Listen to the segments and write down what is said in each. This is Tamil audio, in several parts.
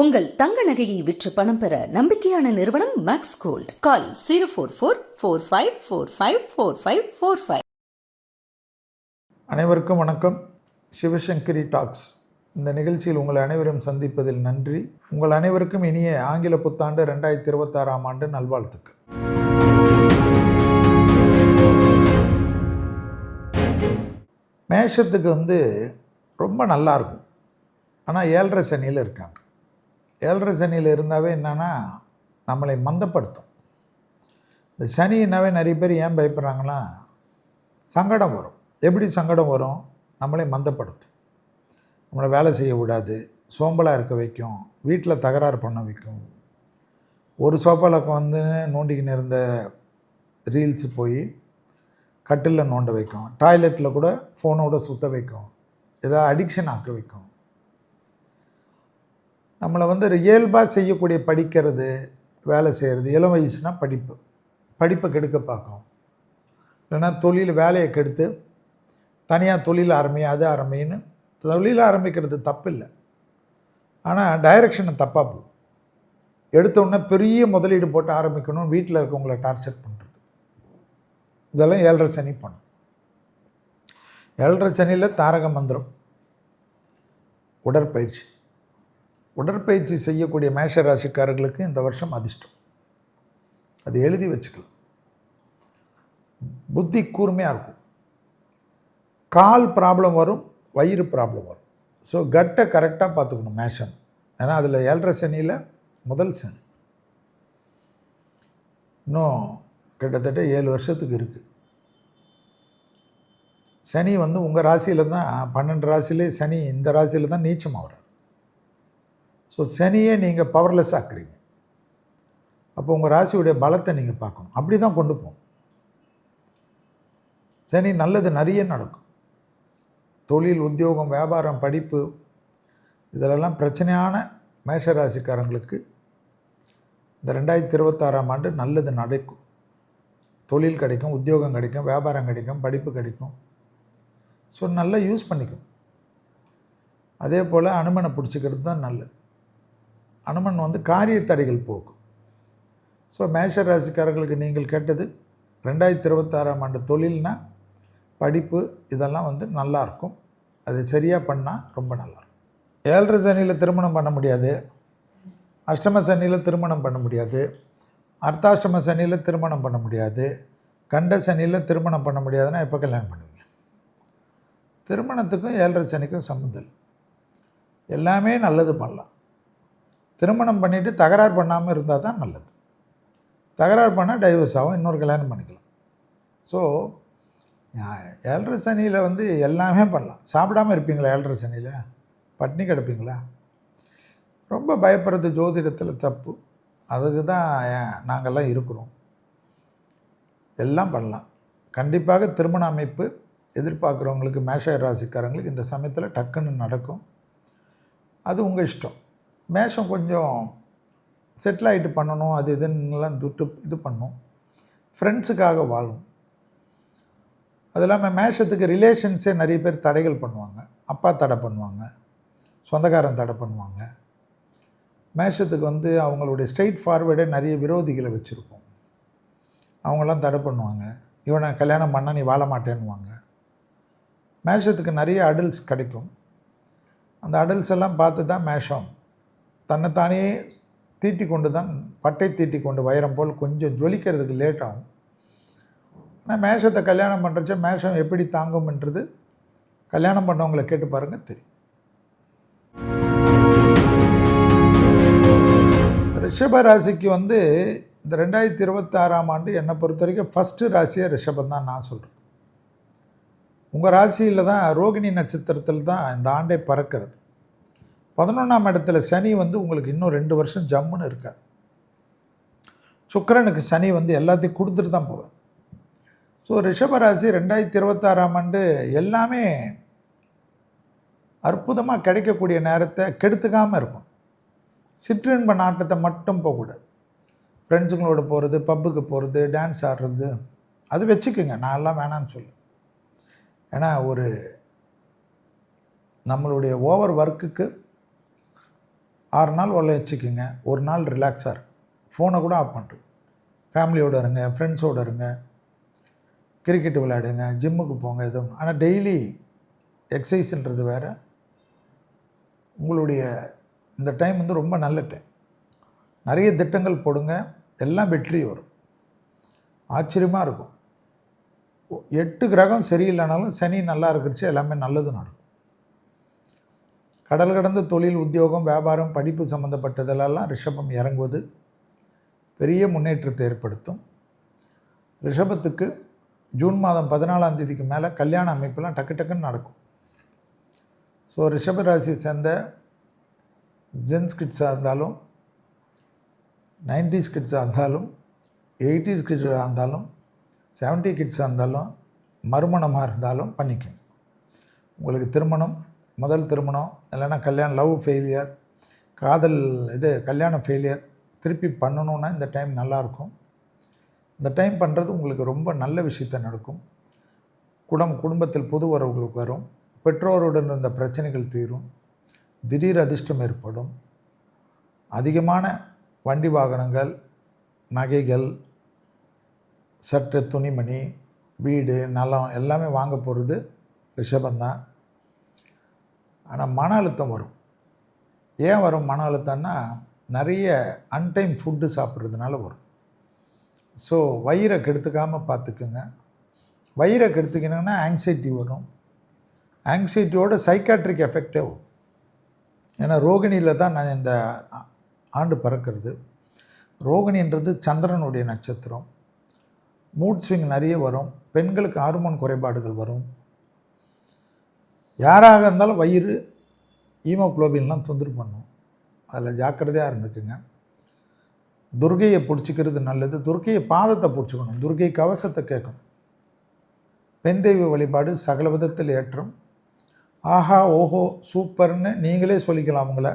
உங்கள் தங்க நகையை விற்று பணம் பெற நம்பிக்கையான நிறுவனம் மேக்ஸ் கோல்ட். கால் 04445454545. அனைவருக்கும் வணக்கம். சிவசங்கரி டாக்ஸ் இந்த நிகழ்ச்சியில் உங்கள் அனைவரும் சந்திப்பதில் நன்றி. உங்கள் அனைவருக்கும் இனிய ஆங்கில புத்தாண்டு 2026 ஆண்டு நல்வாழ்த்துக்கள். மேஷத்துக்கு ரொம்ப நல்லாயிருக்கும். ஆனால் 7.5 சனியில் இருக்காங்க. 7.5 சனியில் இருந்தாவே என்னென்னா நம்மளை மந்தப்படுத்தும். இந்த சனின்னாவே நிறைய பேர் ஏன் பயப்படுறாங்கன்னா சங்கடம் வரும். எப்படி சங்கடம் வரும்? நம்மளை மந்தப்படுத்தும், நம்மளை வேலை செய்ய விடாது, சோம்பலாக இருக்க வைக்கும், வீட்டில் தகராறு பண்ண வைக்கும். ஒரு சோஃபாவில் நோண்டிக்கின்னு இருந்த ரீல்ஸ் போய் கட்டிலில் நோண்ட வைக்கும், டாய்லெட்டில் கூட ஃபோனோட சுற்ற வைக்கும், ஏதாவது அடிக்ஷன் ஆக்க வைக்கும். நம்மளை இயல்பாக செய்யக்கூடிய படிக்கிறது, வேலை செய்கிறது, இளம் வயசுனா படிப்பை கெடுக்க பார்க்கும். இல்லைன்னா வேலையை கெடுத்து தனியாக தொழில் அது ஆரம்பின்னு தொழில் ஆரம்பிக்கிறது தப்பு இல்லை. ஆனால் டைரக்ஷனை தப்பாக போகும். எடுத்தோடனே பெரிய முதலீடு போட்டு ஆரம்பிக்கணும், வீட்டில் இருக்கவங்கள டார்ச்சர் பண்ணுறது, இதெல்லாம் 7.5 சனி பண்ணும். 7.5 சனியில் தாரக மந்திரம் உடற்பயிற்சி செய்யக்கூடிய மேஷ ராசிக்காரர்களுக்கு இந்த வருஷம் அதிர்ஷ்டம். அது எழுதி வச்சுக்கலாம். புத்தி கூர்மையாக இருக்கும். கால் ப்ராப்ளம் வரும், வயிறு ப்ராப்ளம் வரும். ஸோ கட்டை கரெக்டாக பார்த்துக்கணும் மேஷம். ஏன்னா அதில் 7.5 சனியில் முதல் சனி இன்னும் கிட்டத்தட்ட 7 வருஷத்துக்கு இருக்குது. சனி உங்கள் ராசியில் தான், 12 ராசியிலே சனி இந்த ராசியில் தான் நீச்சம் ஆகிறார். ஸோ சனியே நீங்கள் பவர்லெஸ் ஆக்குறீங்க. அப்போ உங்கள் ராசியுடைய பலத்தை நீங்கள் பார்க்கணும். அப்படி தான் கொண்டு போகும். சனி நல்லது நிறைய நடக்கும். தொழில், உத்தியோகம், வியாபாரம், படிப்பு, இதிலெல்லாம் பிரச்சனையான மேஷராசிக்காரங்களுக்கு இந்த 2026 ஆண்டு நல்லது நடக்கும். தொழில் கிடைக்கும், உத்தியோகம் கிடைக்கும், வியாபாரம் கிடைக்கும், படிப்பு கிடைக்கும். ஸோ நல்லா யூஸ் பண்ணிக்கும். அதே போல் அனுமனை பிடிச்சிக்கிறது தான் நல்லது. அனுமன் காரிய தடைகள் போக்கும். ஸோ மேஷ ராசிக்காரர்களுக்கு நீங்கள் கேட்டது 2026 ஆண்டு தொழில்னா படிப்பு, இதெல்லாம் நல்லாயிருக்கும். அது சரியாக பண்ணால் ரொம்ப நல்லாயிருக்கும். 7.5 சனியில் திருமணம் பண்ண முடியாது, அஷ்டம சனியில் திருமணம் பண்ண முடியாது, அர்த்தாஷ்டம சனியில் திருமணம் பண்ண முடியாது, கண்ட சனியில் திருமணம் பண்ண முடியாதுன்னா எப்போ கல்யாணம் பண்ணுவீங்க? திருமணத்துக்கும் 7.5 சனிக்கும் சம்மந்தம் இல்லை. எல்லாமே நல்லது பண்ணலாம். திருமணம் பண்ணிவிட்டு தகராறு பண்ணாமல் இருந்தால் தான் நல்லது. தகராறு பண்ணால் டைவர்ஸ் ஆகும், இன்னொரு கல்யாணம் பண்ணிக்கலாம். ஸோ 7.5 சனியில் எல்லாமே பண்ணலாம். சாப்பிடாமல் இருப்பீங்களா? 7.5 சனியில் பட்னி கிடப்பீங்களா? ரொம்ப பயப்படுறது ஜோதிடத்தில் தப்பு. அதுக்கு தான் நாங்கள்லாம் இருக்கிறோம். எல்லாம் பண்ணலாம். கண்டிப்பாக திருமண அமைப்பு எதிர்பார்க்குறவங்களுக்கு, மேஷ ராசிக்காரங்களுக்கு இந்த சமயத்தில் டக்குன்னு நடக்கும். அது உங்கள் இஷ்டம். மேஷம் கொஞ்சம் செட்டில் ஆகிட்டு பண்ணணும், அது இதுன்னெலாம் இது பண்ணும், ஃப்ரெண்ட்ஸுக்காக வாழும். அது இல்லாமல் மேஷத்துக்கு ரிலேஷன்ஸே நிறைய பேர் தடைகள் பண்ணுவாங்க. அப்பா தடை பண்ணுவாங்க, சொந்தக்காரன் தடை பண்ணுவாங்க. மேஷத்துக்கு அவங்களுடைய ஸ்ட்ரெயிட் ஃபார்வேர்டே நிறைய விரோதிகளை வச்சுருப்போம். அவங்களாம் தடை பண்ணுவாங்க. இவனை கல்யாணம் பண்ணால் நீ வாழ மாட்டேன்னுவாங்க. மேஷத்துக்கு நிறைய அடல்ட்ஸ் கிடைக்கும். அந்த அடல்ட்ஸ் எல்லாம் பார்த்து தான் மேஷம் தன்னைத்தானே தீட்டி கொண்டு தான், பட்டை தீட்டி கொண்டு வைரம் போல் கொஞ்சம் ஜொலிக்கிறதுக்கு லேட் ஆகும். ஆனால் மேஷத்தை கல்யாணம் பண்ணுறச்ச மேஷம் எப்படி தாங்கும்ன்றது கல்யாணம் பண்ணவங்களை கேட்டு பாருங்கள், தெரியும். ரிஷப ராசிக்கு இந்த 2026 ஆண்டு என்னை பொறுத்த வரைக்கும் ஃபஸ்ட்டு ராசியாக ரிஷபம் தான் நான் சொல்கிறேன். உங்கள் ராசியில் தான், ரோகிணி நட்சத்திரத்தில் தான் இந்த ஆண்டே பறக்கிறது. 11ஆம் இடத்துல சனி உங்களுக்கு இன்னும் 2 வருஷம் ஜம்முன்னு இருக்கார். சுக்கிரனுக்கு சனி எல்லாத்தையும் கொடுத்துட்டு தான் போவார். ஸோ ரிஷபராசி 2026 ஆண்டு எல்லாமே அற்புதமாக கிடைக்கக்கூடிய நேரத்தை கெடுத்துக்காமல் இருக்கும். சிற்றின்ப நாட்டத்தை மட்டும் போகக்கூடாது. ஃப்ரெண்ட்ஸுங்களோட போகிறது, பப்புக்கு போகிறது, டான்ஸ் ஆடுறது, அது வச்சுக்கோங்க. நான் எல்லாம் வேணான்னு சொல்லு. ஏன்னா நம்மளுடைய ஓவர் ஒர்க்குக்கு 6 நாள் உழைச்சிக்குங்க, ஒரு நாள் ரிலாக்ஸாக இருக்கும். ஃபோனை கூட ஆஃப் பண்ணிட்டு ஃபேமிலியோடு இருங்க, ஃப்ரெண்ட்ஸோடு இருங்க, கிரிக்கெட்டு விளையாடுங்க, ஜிம்முக்கு போங்க, எதுவும். ஆனால் டெய்லி எக்ஸசைஸ்ன்றது வேறு. உங்களுடைய இந்த டைம் வந்து ரொம்ப நல்ல டைம். நிறைய திட்டங்கள் போடுங்க, எல்லாம் வெற்றி வரும். ஆச்சரியமாக இருக்கும். 8 கிரகம் சரியில்லைனாலும் சனி நல்லா இருக்கிறச்சு எல்லாமே நல்லது நடக்கும். கடல் கடந்த தொழில், உத்தியோகம், வியாபாரம், படிப்பு சம்மந்தப்பட்டதெல்லாம் ரிஷபம் இறங்குவது பெரிய முன்னேற்றத்தை ஏற்படுத்தும். ரிஷபத்துக்கு ஜூன் மாதம் 14ஆம் தேதிக்கு மேலே கல்யாண அமைப்பெல்லாம் டக்கு டக்குன்னு நடக்கும். ஸோ ரிஷப ராசியை சேர்ந்த ஜென்ஸ் கிட்ஸாக இருந்தாலும், 90s கிட்ஸாக இருந்தாலும், 80s கிட்ஸாக இருந்தாலும், 70 கிட்ஸாக இருந்தாலும், மறுமணமாக இருந்தாலும் பண்ணிக்கங்க. உங்களுக்கு திருமணம், முதல் திருமணம் இல்லைன்னா கல்யாணம், லவ் ஃபெயிலியர், காதல் கல்யாணம் ஃபெயிலியர் திருப்பி பண்ணணுன்னா இந்த டைம் நல்லாயிருக்கும். இந்த டைம் பண்ணுறது உங்களுக்கு ரொம்ப நல்ல விஷயத்தை நடக்கும். குடும்பத்தில் புது உறவுகளுக்கு வரும். பெற்றோருடன் இருந்த பிரச்சனைகள் தீரும். திடீர் அதிர்ஷ்டம் ஏற்படும். அதிகமான வண்டி வாகனங்கள், நகைகள், சற்று துணிமணி, வீடு, நிலம் எல்லாமே வாங்க போகிறது ரிஷபந்தான். ஆனால் மன அழுத்தம் வரும். ஏன் வரும் மன அழுத்தம்னா, நிறைய அன்டைம் ஃபுட்டு சாப்பிட்றதுனால வரும். ஸோ வயிறை கெடுத்துக்காமல் பார்த்துக்குங்க. வயிறை கெடுத்துக்கினீங்கன்னா ஆங்ஸைட்டி வரும். ஆங்ஸைட்டியோட சைக்காட்ரிக் எஃபெக்டே வரும். ஏன்னா ரோகிணியில் தான் நான் இந்த ஆண்டு பிறக்கிறது. ரோகிணின்றது சந்திரனுடைய நட்சத்திரம். மூட் ஸ்விங் நிறைய வரும். பெண்களுக்கு ஹார்மோன் குறைபாடுகள் வரும். யாராக இருந்தாலும் வயிறு, ஹீமோகுளோபின்லாம் தொந்தரவு பண்ணும். அதில் ஜாக்கிரதையாக இருந்துக்குங்க. துர்கையை பிடிச்சிக்கிறது நல்லது. துர்கையை பாதத்தை பிடிச்சிக்கணும். துர்கை கவசத்தை கேட்கணும். பெண் தெய்வ வழிபாடு சகல விதத்தில் ஏற்றம். ஆஹா ஓஹோ சூப்பர்னு நீங்களே சொல்லிக்கலாம் அவங்கள.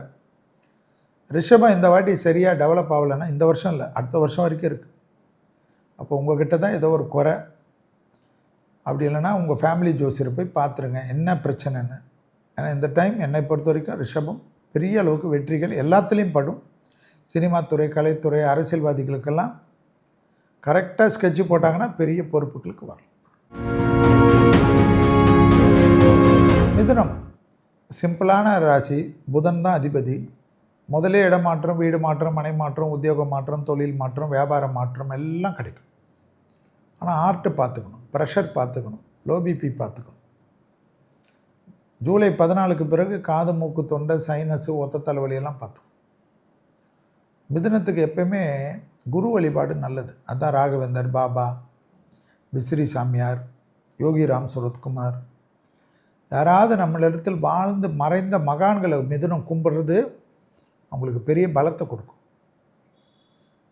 ரிஷபம் இந்த வாட்டி சரியாக டெவலப் ஆகலைன்னா, இந்த வருஷம் இல்லை, அடுத்த வருஷம் வரைக்கும் இருக்குது. அப்போ உங்கள்கிட்ட தான் ஏதோ ஒரு குறை. அப்படி இல்லைன்னா உங்கள் ஃபேமிலி ஜோசியரை போய் பார்த்துருங்க என்ன பிரச்சனைன்னு. ஏன்னா இந்த டைம் என்னை பொறுத்த வரைக்கும் ரிஷபம் பெரிய அளவுக்கு வெற்றிகள் எல்லாத்துலேயும் படும். சினிமா துறை, கலைத்துறை, அரசியல்வாதிகளுக்கெல்லாம் கரெக்டாக ஸ்கெட்சு போட்டாங்கன்னா பெரிய பொறுப்புகளுக்கு வரலாம். மிதுனம் சிம்பிளான ராசி. புதன் தான் அதிபதி. முதலே இடமாற்றம், வீடு மாற்றம், மனை மாற்றம், உத்தியோக மாற்றம், தொழில் மாற்றம், வியாபார மாற்றம் எல்லாம் கிடைக்கும். ஆனால் ஆர்ட்டு பார்த்துக்கணும், ப்ரெஷர் பார்த்துக்கணும், லோ பிபி பார்த்துக்கணும். ஜூலை 14க்கு பிறகு காது, மூக்கு, தொண்டை, சைனஸு, ஒத்த தலைவலியெல்லாம் பார்த்துக்கணும். மிதுனத்துக்கு எப்பயுமே குரு வழிபாடு நல்லது. அதுதான் ராகவேந்தர், பாபா, விசிறி சாமியார், யோகிராம் சுரத்குமார், யாராவது நம்மளிடத்தில் வாழ்ந்து மறைந்த மகான்களை மிதுனம் கும்பிட்றது அவங்களுக்கு பெரிய பலத்தை கொடுக்கும்.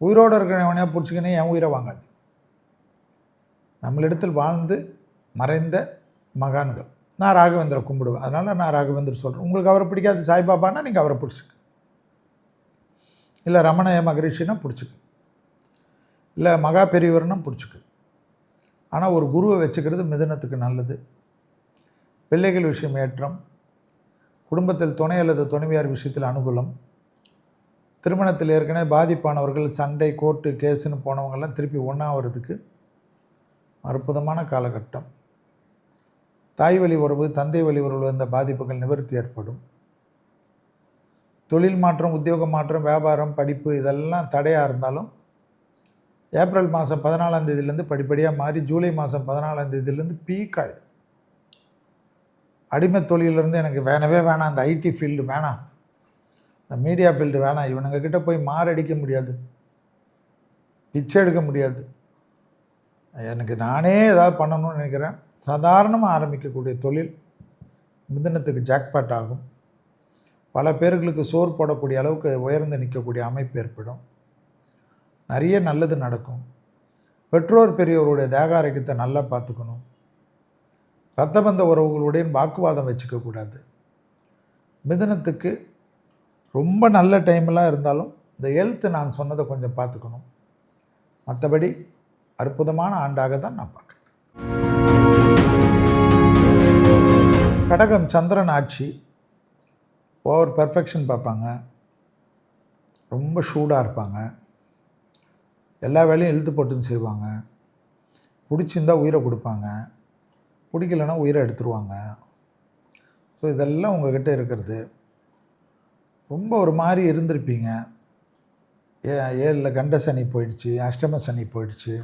உயிரோடு இருக்கிறவனையா பிடிச்சிக்கினே என் உயிரை வாங்காது. நம்மளிடத்தில் வாழ்ந்து மறைந்த மகான்கள். நான் ராகவேந்தரை கும்பிடுவேன், அதனால் நான் ராகவேந்தர் சொல்கிறேன். உங்களுக்கு அவரை பிடிக்காது சாய்பாபான்னா நீங்கள் அவரை பிடிச்சிக்க. இல்லை ரமண மகரிஷினா பிடிச்சிக்கு. இல்லை மகா பெரியவர்னா பிடிச்சிக்கு. ஆனால் ஒரு குருவை வச்சுக்கிறது மிதுனத்துக்கு நல்லது. பிள்ளைகள் விஷயம் ஏற்றம். குடும்பத்தில் துணை அல்லது துணைவியார் விஷயத்தில் அனுகூலம். திருமணத்தில் ஏற்கனவே பாதிப்பானவர்கள், சண்டை, கோர்ட்டு, கேஸுன்னு போனவங்கெல்லாம் திருப்பி ஒன்றாகிறதுக்கு அற்புதமான காலகட்டம். தாய் வழி உறவு, தந்தை வழி உறவு இந்த பாதிப்புகள் நிவர்த்தி ஏற்படும். தொழில் மாற்றம், உத்தியோக மாற்றம், வியாபாரம், படிப்பு இதெல்லாம் தடையாக இருந்தாலும் ஏப்ரல் மாதம் 14ஆம் தேதியிலேருந்து படிப்படியாக மாறி ஜூலை மாதம் 14ஆம் தேதியிலேருந்து பீக் ஆகிடும். அடிமை தொழிலிருந்து எனக்கு வேணவே வேணாம், அந்த ஐடி ஃபீல்டு வேணாம், இந்த மீடியா ஃபீல்டு வேணாம், இவனுங்கக்கிட்ட போய் மாரடிக்க முடியாது, பிச்சை எடுக்க முடியாது, எனக்கு நானே ஏதாவது பண்ணணும்னு நினைக்கிறேன், சாதாரணமாக ஆரம்பிக்கக்கூடிய தொழில் மிதுனத்துக்கு ஜாக்பாட் ஆகும். பல பேர்களுக்கு சோறு போடக்கூடிய அளவுக்கு உயர்ந்து நிற்கக்கூடிய அமைப்பு ஏற்படும். நிறைய நல்லது நடக்கும். பெற்றோர் பெரியவருடைய தேக ஆரோக்கியத்தை நல்லா பார்த்துக்கணும். இரத்தபந்த உறவுகளுடைய வாக்குவாதம் வச்சுக்கக்கூடாது. மிதுனத்துக்கு ரொம்ப நல்ல டைமெல்லாம் இருந்தாலும் இந்த ஹெல்த்து நான் சொன்னதை கொஞ்சம் பார்த்துக்கணும். மற்றபடி அற்புதமான ஆண்டாக தான் நான் பார்க்குறேன். கடகம் சந்திரன் ஆட்சி. ஓவர் பர்ஃபெக்ஷன் பார்ப்பாங்க. ரொம்ப ஷூடாக இருப்பாங்க, எல்லா வேலையும் இழுத்து போட்டுன்னு செய்வாங்க, பிடிச்சிருந்தா உயிரை கொடுப்பாங்க, பிடிக்கலன்னா உயிரை எடுத்துருவாங்க. ஸோ இதெல்லாம் உங்கள்கிட்ட இருக்கிறது. ரொம்ப ஒரு மாதிரி இருந்திருப்பீங்க. 7ல் கண்ட சனி போயிடுச்சு, அஷ்டம சனி போயிடுச்சு,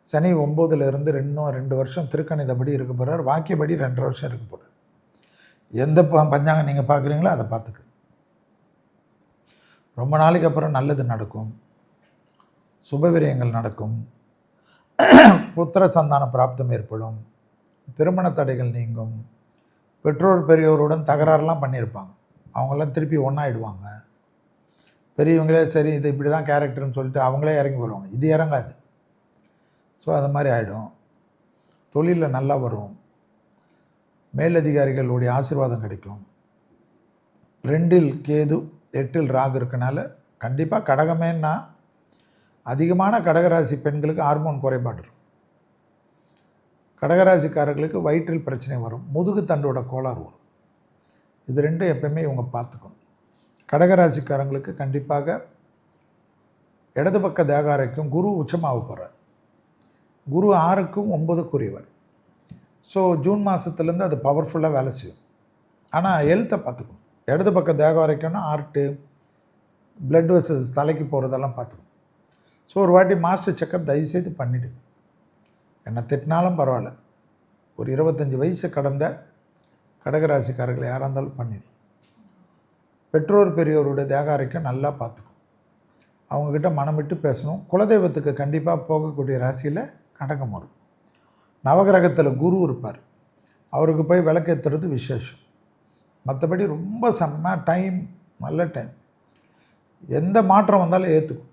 சனி 9ல் இருந்து இன்னும் 2 வருஷம் திருக்கணிதப்படி இருக்க போகிறார், வாக்கியப்படி 2.5 வருஷம் இருக்க போகிறார். எந்த பஞ்சாங்கம் நீங்கள் பார்க்குறீங்களோ அதை பார்த்துக்கு. ரொம்ப நாளைக்கு அப்புறம் நல்லது நடக்கும், சுபவிரயங்கள் நடக்கும், புத்திர சந்தான பிராப்தம் ஏற்படும், திருமண தடைகள் நீங்கும், பெற்றோர் பெரியோருடன் தகராறுலாம் பண்ணியிருப்பாங்க, அவங்களாம் திருப்பி ஒன்றாயிடுவாங்க. பெரியவங்களே சரி இது இப்படி தான் கேரக்டர்னு சொல்லிட்டு அவங்களே இறங்கி வருவாங்க, இது இறங்காது. ஸோ அது மாதிரி ஆகிடும். தொழிலில் நல்லா வரும், மேலதிகாரிகளுடைய ஆசீர்வாதம் கிடைக்கும். 2ல் கேது 8ல் ராகு இருக்கனால கண்டிப்பாக கடகமேன்னா அதிகமான கடகராசி பெண்களுக்கு ஹார்மோன் குறைபாடு இருக்கும். கடகராசிக்காரர்களுக்கு வயிற்றில் பிரச்சனை வரும், முதுகு தண்டோட கோளாறு வரும். இது 2 எப்பயுமே இவங்க பார்த்துக்கணும். கடகராசிக்காரங்களுக்கு கண்டிப்பாக இடது பக்க தேகாரைக்கும் குரு உச்சமாக போகிறார். குரு 6க்கும் 9க்குரியவர். ஸோ ஜூன் மாதத்துலேருந்து அது பவர்ஃபுல்லாக வேலை செய்யும். ஆனால் ஹெல்த்தை பார்த்துக்கணும். இடது பக்க தேகாரைக்கும்னா ஹார்ட்டு, பிளட் வெசல்ஸ் தலைக்கு போகிறதெல்லாம் பார்த்துக்கணும். ஸோ ஒரு வாட்டி மாஸ்டர் செக்கப் தயவுசெய்து பண்ணிவிடுங்க. என்னை திட்டினாலும் பரவாயில்ல, ஒரு 25 வயசு கடந்த கடகராசிக்காரர்கள் யாராக இருந்தாலும் பண்ணிடலாம். பெற்றோர் பெரியோருடைய தேகாரைக்கும் நல்லா பார்த்துக்கணும். அவங்கக்கிட்ட மனம் விட்டு பேசணும். குலதெய்வத்துக்கு கண்டிப்பாக போகக்கூடிய ராசியில் கடகம் வரும். நவகிரகத்தில் குரு இருப்பார், அவருக்கு போய் விளக்கேற்றுறது விசேஷம். மற்றபடி ரொம்ப செம்ம டைம், நல்ல டைம். எந்த மாற்றம் வந்தாலும் ஏற்றுக்கும்.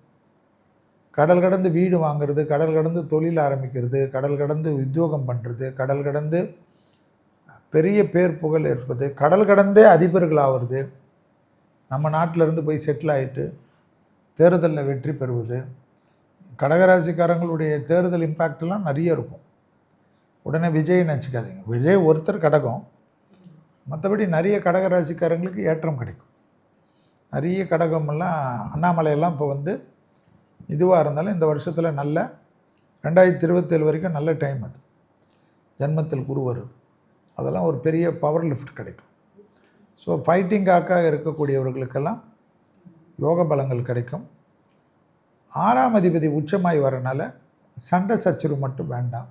கடல் கடந்து வீடு வாங்கிறது, கடல் கடந்து தொழில் ஆரம்பிக்கிறது, கடல் கடந்து உத்தியோகம் பண்ணுறது, கடல் கடந்து பெரிய பேர் புகழ் ஏற்பது, கடல் கடந்தே அதிபர்கள் ஆகிறது, நம்ம நாட்டிலேருந்து போய் செட்டில் ஆகிட்டு தேர்தலில் வெற்றி பெறுவது. கடகராசிக்காரங்களுடைய தேர்தல் இம்பேக்ட்லாம் நிறைய இருக்கும். உடனே விஜய் நினச்சிக்காதீங்க, விஜய் ஒருத்தர் கடகம், மற்றபடி நிறைய கடகராசிக்காரங்களுக்கு ஏற்றம் கிடைக்கும். நிறைய கடகமெல்லாம் அண்ணாமலையெல்லாம் இப்போ வந்து இதுவாக இருந்தாலும் இந்த வருஷத்தில் நல்ல 2027 வரைக்கும் நல்ல டைம். அது ஜன்மத்தில் குரு வருது, அதெல்லாம் ஒரு பெரிய பவர் லிஃப்ட் கிடைக்கும். ஸோ ஃபைட்டிங்காக இருக்கக்கூடியவர்களுக்கெல்லாம் யோக பலங்கள் கிடைக்கும். 6ஆம் அதிபதி உச்சமாய் வரனால சண்டை சச்சரவு மட்டும் வேண்டாம்.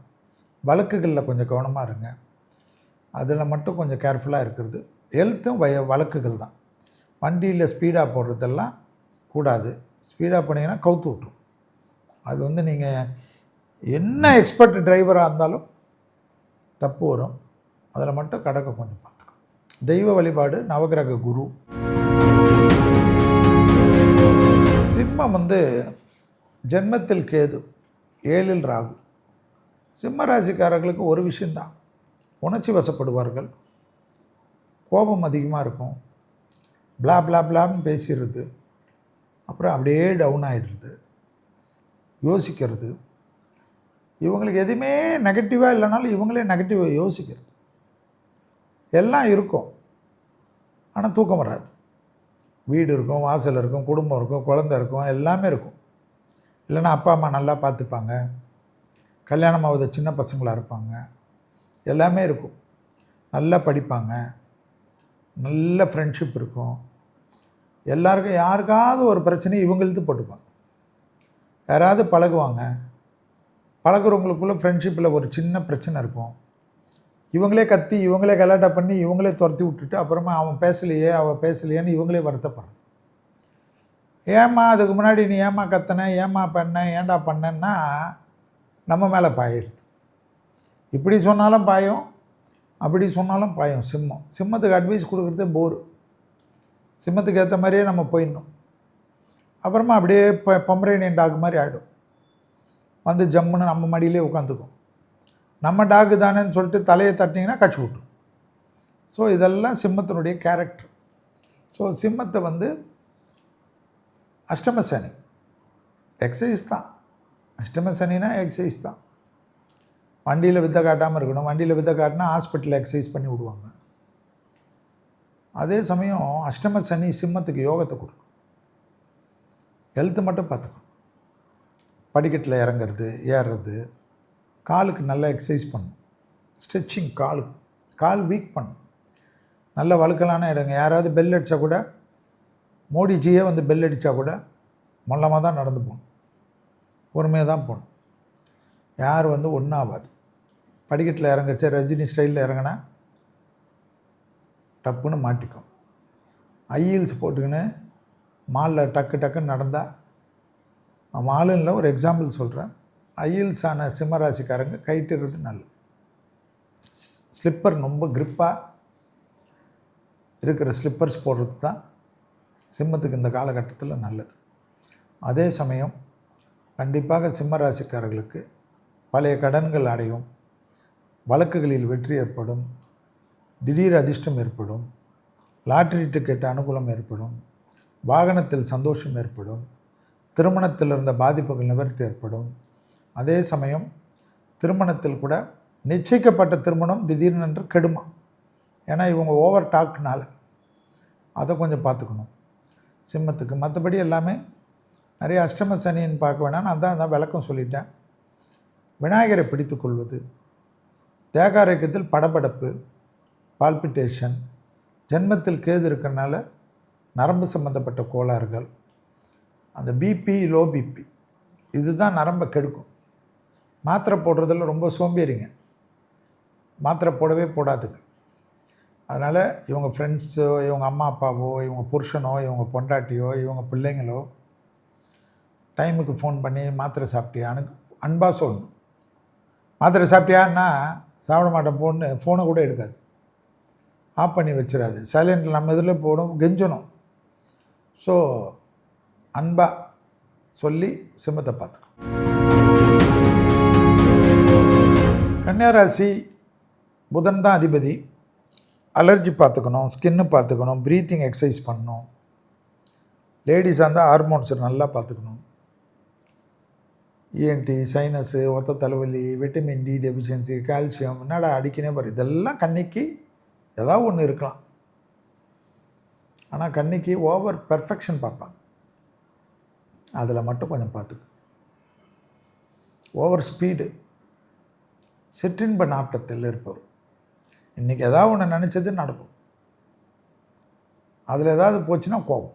வழக்குகளில் கொஞ்சம் கவனமாக இருங்க, அதில் மட்டும் கொஞ்சம் கேர்ஃபுல்லாக இருக்கிறது. ஹெல்த்தும் வழக்குகள் தான். வண்டியில் ஸ்பீடாக போடுறதெல்லாம் கூடாது. ஸ்பீடாக போனீங்கன்னா கவுத்து விட்ரும். அது வந்து நீங்கள் என்ன எக்ஸ்பர்ட் டிரைவராக இருந்தாலும் தப்பு வரும். அதில் மட்டும் கடக்க கொஞ்சம் பார்த்துக்கணும். தெய்வ வழிபாடு நவகிரக குரு. சிம்மம் வந்து ஜென்மத்தில் கேது, 7ல் ராகு. சிம்ம ராசிக்காரர்களுக்கு ஒரு விஷயந்தான், உணர்ச்சி வசப்படுவார்கள், கோபம் அதிகமாக இருக்கும், பிளா பிளா பிளான்னு பேசிடுறது, அப்புறம் அப்படியே டவுன் ஆகிடுறது, யோசிக்கிறது. இவங்களுக்கு எதுவுமே நெகட்டிவாக இல்லைனாலும் இவங்களே நெகட்டிவாக யோசிக்கிறது. எல்லாம் இருக்கும், ஆனால் தூக்கம் வராது. வீடு இருக்கும், வாசல் இருக்கும், குடும்பம் இருக்கும், குழந்தை இருக்கும், எல்லாமே இருக்கும். இல்லைன்னா அப்பா அம்மா நல்லா பார்த்துப்பாங்க, கல்யாணம் ஆகாத சின்ன பசங்களாக இருப்பாங்க, எல்லாமே இருக்கும். நல்லா படிப்பாங்க, நல்ல ஃப்ரெண்ட்ஷிப் இருக்கும். எல்லாருக்கும் யாருக்காவது ஒரு பிரச்சனை இவங்களுக்கு போட்டுப்பாங்க. யாராவது பழகுவாங்க, பழகுறவங்களுக்குள்ளே ஃப்ரெண்ட்ஷிப்பில் ஒரு சின்ன பிரச்சனை இருக்கும். இவங்களே கத்தி, இவங்களே கலாட்டா பண்ணி, இவங்களே துரத்தி விட்டுட்டு அப்புறமா அவன் பேசலையே அவள் பேசலையேன்னு இவங்களே வருத்தப்படுறது. ஏம்மா அதுக்கு முன்னாடி நீ ஏம்மா கத்தனை, ஏம்மா பண்ண, ஏண்டா பண்ணேன்னா நம்ம மேலே பாயிருது. இப்படி சொன்னாலும் பாயும், அப்படி சொன்னாலும் பாயும். சிம்மத்துக்கு அட்வைஸ் கொடுக்குறதே போரு. சிம்மத்துக்கு ஏற்ற மாதிரியே நம்ம போயிடணும். அப்புறமா அப்படியே பொம்பரேனியன் டாக் மாதிரி ஆகிடும். வந்து ஜம்முன்னு நம்ம மடியிலே உட்காந்துக்கும். நம்ம டாக்கு தானேன்னு சொல்லிட்டு தலையை தட்டிங்கன்னா கட்சி விட்ரும். ஸோ இதெல்லாம் சிம்மத்தினுடைய கேரக்டர். ஸோ சிம்மத்தை வந்து அஷ்டம சனி எக்ஸசைஸ் தான். அஷ்டம சனினா எக்ஸசைஸ் தான். வண்டியில் வித்தை காட்டாமல் இருக்கணும். வண்டியில் வித்தை காட்டினா ஹாஸ்பிட்டலில் எக்ஸசைஸ் பண்ணி விடுவாங்க. அதே சமயம் அஷ்டம சனி சிம்மத்துக்கு யோகத்தை கொடுக்கும். ஹெல்த்து மட்டும் பார்த்துக்கணும். படிக்கட்டில் இறங்குறது, ஏறுறது, காலுக்கு நல்லா எக்ஸசைஸ் பண்ணணும். ஸ்ட்ரெச்சிங், கால் வீக் பண்ணணும். நல்ல வழுக்கலான இடங்க. யாராவது பெல் அடித்தா கூட, மோடிஜியே வந்து பெல் அடித்தா கூட மொல்லமாக தான் நடந்து போகணும், பொறுமையாக தான் போகணும். யார் வந்து ஒன்றும் ஆகாது. படிக்கட்டில் இறங்குச்சு ரஜினி ஸ்டைலில் இறங்கினா டப்புன்னு மாட்டிக்கும். ஹீல்ஸ் போட்டுக்கின்னு மாலில் டக்குன்னு நடந்தால், மாலும் இல்லை, ஒரு எக்ஸாம்பிள் சொல்கிறேன். ஹீல்ஸான சிம்மராசிக்காரங்க கைட்டுறது நல்லது. ஸ்லிப்பர் ரொம்ப க்ரிப்பாக இருக்கிற ஸ்லிப்பர்ஸ் போடுறது தான் சிம்மத்துக்கு இந்த காலகட்டத்தில் நல்லது. அதே சமயம் கண்டிப்பாக சிம்மராசிக்காரர்களுக்கு பழைய கடன்கள் அடையும், வழக்குகளில் வெற்றி ஏற்படும், திடீர் அதிர்ஷ்டம் ஏற்படும், லாட்ரி டிக்கெட் அனுகூலம் ஏற்படும், வாகனத்தில் சந்தோஷம் ஏற்படும், திருமணத்தில் இருந்த பாதிப்புகள் நிவர்த்தி ஏற்படும். அதே சமயம் திருமணத்தில் கூட நிச்சயிக்கப்பட்ட திருமணம் திடீர்னு கெடுமா. ஏன்னா இவங்க ஓவர் டாக்னால அதை கொஞ்சம் பார்த்துக்கணும் சிம்மத்துக்கு. மற்றபடி எல்லாமே நிறைய அஷ்டம சனின்னு பார்க்க வேணாம். நான் தான் விளக்கம் சொல்லிட்டேன். விநாயகரை பிடித்து கொள்வது, தேகாரக்கத்தில் படபடப்பு, பால்பிட்டேஷன், ஜென்மத்தில் கேது இருக்கிறனால நரம்பு சம்மந்தப்பட்ட கோளாறுகள், அந்த பிபி, லோ பிபி, இதுதான் நரம்பை கெடுக்கும். மாத்திரை போடுறதில் ரொம்ப சோம்பேறிங்க, மாத்திரை போடவே போடாதுங்க. அதனால் இவங்க ஃப்ரெண்ட்ஸோ, இவங்க அம்மா அப்பாவோ, இவங்க புருஷனோ, இவங்க பொண்டாட்டியோ, இவங்க பிள்ளைங்களோ டைமுக்கு ஃபோன் பண்ணி மாத்திரை சாப்பிட்டியான்னு அன்பாக சொல்லணும். மாத்திரை சாப்பிட்டியான்னா சாப்பிட மாட்டேன் போன்னு ஃபோனை கூட எடுக்காது, ஆஃப் பண்ணி வச்சிடாது, சைலண்டில் நம்ம இதில் போடும், கெஞ்சணும். ஸோ அன்பாக சொல்லி சிம்மத்தை பார்த்துக்கணும். கன்னியாராசி புதன் தான் அதிபதி. அலர்ஜி பார்த்துக்கணும், ஸ்கின்னு பார்த்துக்கணும், ப்ரீத்திங் எக்ஸசைஸ் பண்ணணும். லேடிஸாக இருந்தால் ஹார்மோன்ஸை நல்லா பார்த்துக்கணும். இஎன்டி, சைனஸு, ஒத்த தலைவலி, விட்டமின் டி டெஃபிஷியன்சி, கால்சியம், என்னடா அடிக்கனே பாரு, இதெல்லாம் கன்னிக்கு ஏதாவது ஒன்று இருக்கலாம். ஆனால் கன்னிக்கு ஓவர் பெர்ஃபெக்ஷன் பார்ப்பாங்க, அதில் மட்டும் கொஞ்சம் பார்த்துக்க. ஓவர் ஸ்பீடு, சிற்றின்ப நாட்டத்தில் இருப்பவர். இன்றைக்கி ஏதாவது ஒன்று நினச்சது நடக்கும், அதில் ஏதாவது போச்சுன்னா கோபம்.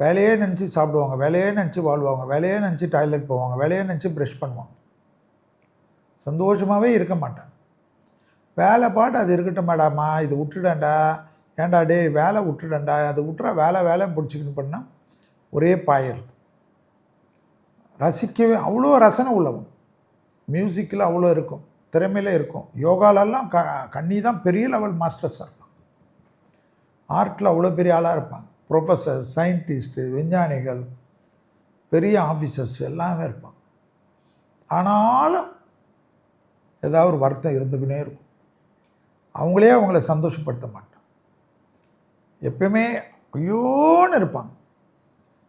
வேலையே நினச்சி சாப்பிடுவாங்க, வேலையே நினச்சி வாழ்வாங்க, வேலையே நினச்சி டாய்லெட் போவாங்க, வேலையே நினச்சி ப்ரஷ் பண்ணுவாங்க. சந்தோஷமாகவே இருக்க மாட்டாங்க. வேலை பாட்டு அது இருக்கட்டும் மேடாமா, இது விட்டுடண்டா, ஏண்டா டே வேலை விட்டுடண்டா, அது விட்டுறா, வேலை பிடிச்சிக்கின்னு பண்ணால் ஒரே பாயிறது. ரசிக்கவே அவ்வளோ ரசனை உள்ளவங்க. மியூசிக்கில் அவ்வளோ இருக்கும், திறமையில இருக்கும். யோகாலெல்லாம் கண்ணி தான் பெரிய லெவல் மாஸ்டர்ஸாக இருப்பாங்க. ஆர்ட்டில் அவ்வளோ பெரிய ஆளாக இருப்பாங்க. ப்ரொஃபஸர், சயின்டிஸ்ட்டு, விஞ்ஞானிகள், பெரிய ஆஃபீஸர்ஸ் எல்லாமே இருப்பாங்க. ஆனாலும் ஏதாவது ஒரு வருத்தம் இருந்துக்கினே இருக்கும். அவங்களே அவங்கள சந்தோஷப்படுத்த மாட்டாங்க. எப்பயுமே ஐயோன்னு இருப்பாங்க.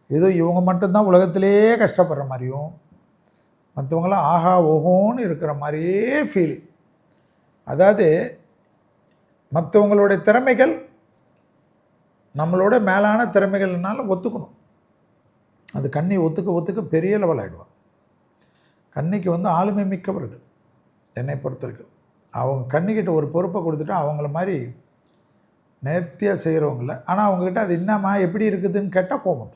ஏதோ இவங்க மட்டும்தான் உலகத்திலே கஷ்டப்படுற மாதிரியும், மற்றவங்களாம் ஆஹா ஓஹோன்னு இருக்கிற மாதிரியே ஃபீலிங். அதாவது மற்றவங்களுடைய திறமைகள் நம்மளோட மேலான திறமைகள்னால ஒத்துக்கணும். அது கன்னி ஒத்துக்க பெரிய லெவல் ஆகிடுவாங்க. கன்னிக்கு வந்து ஆளுமை மிக்கவர்கள் என்னை பொறுத்த வரைக்கும். அவங்க கன்னிக்கிட்ட ஒரு பொறுப்பை கொடுத்துட்டா அவங்கள மாதிரி நேர்த்தியாக செய்கிறவங்கள. ஆனால் அவங்கக்கிட்ட அது என்னம்மா எப்படி இருக்குதுன்னு கேட்டால் கோபம்.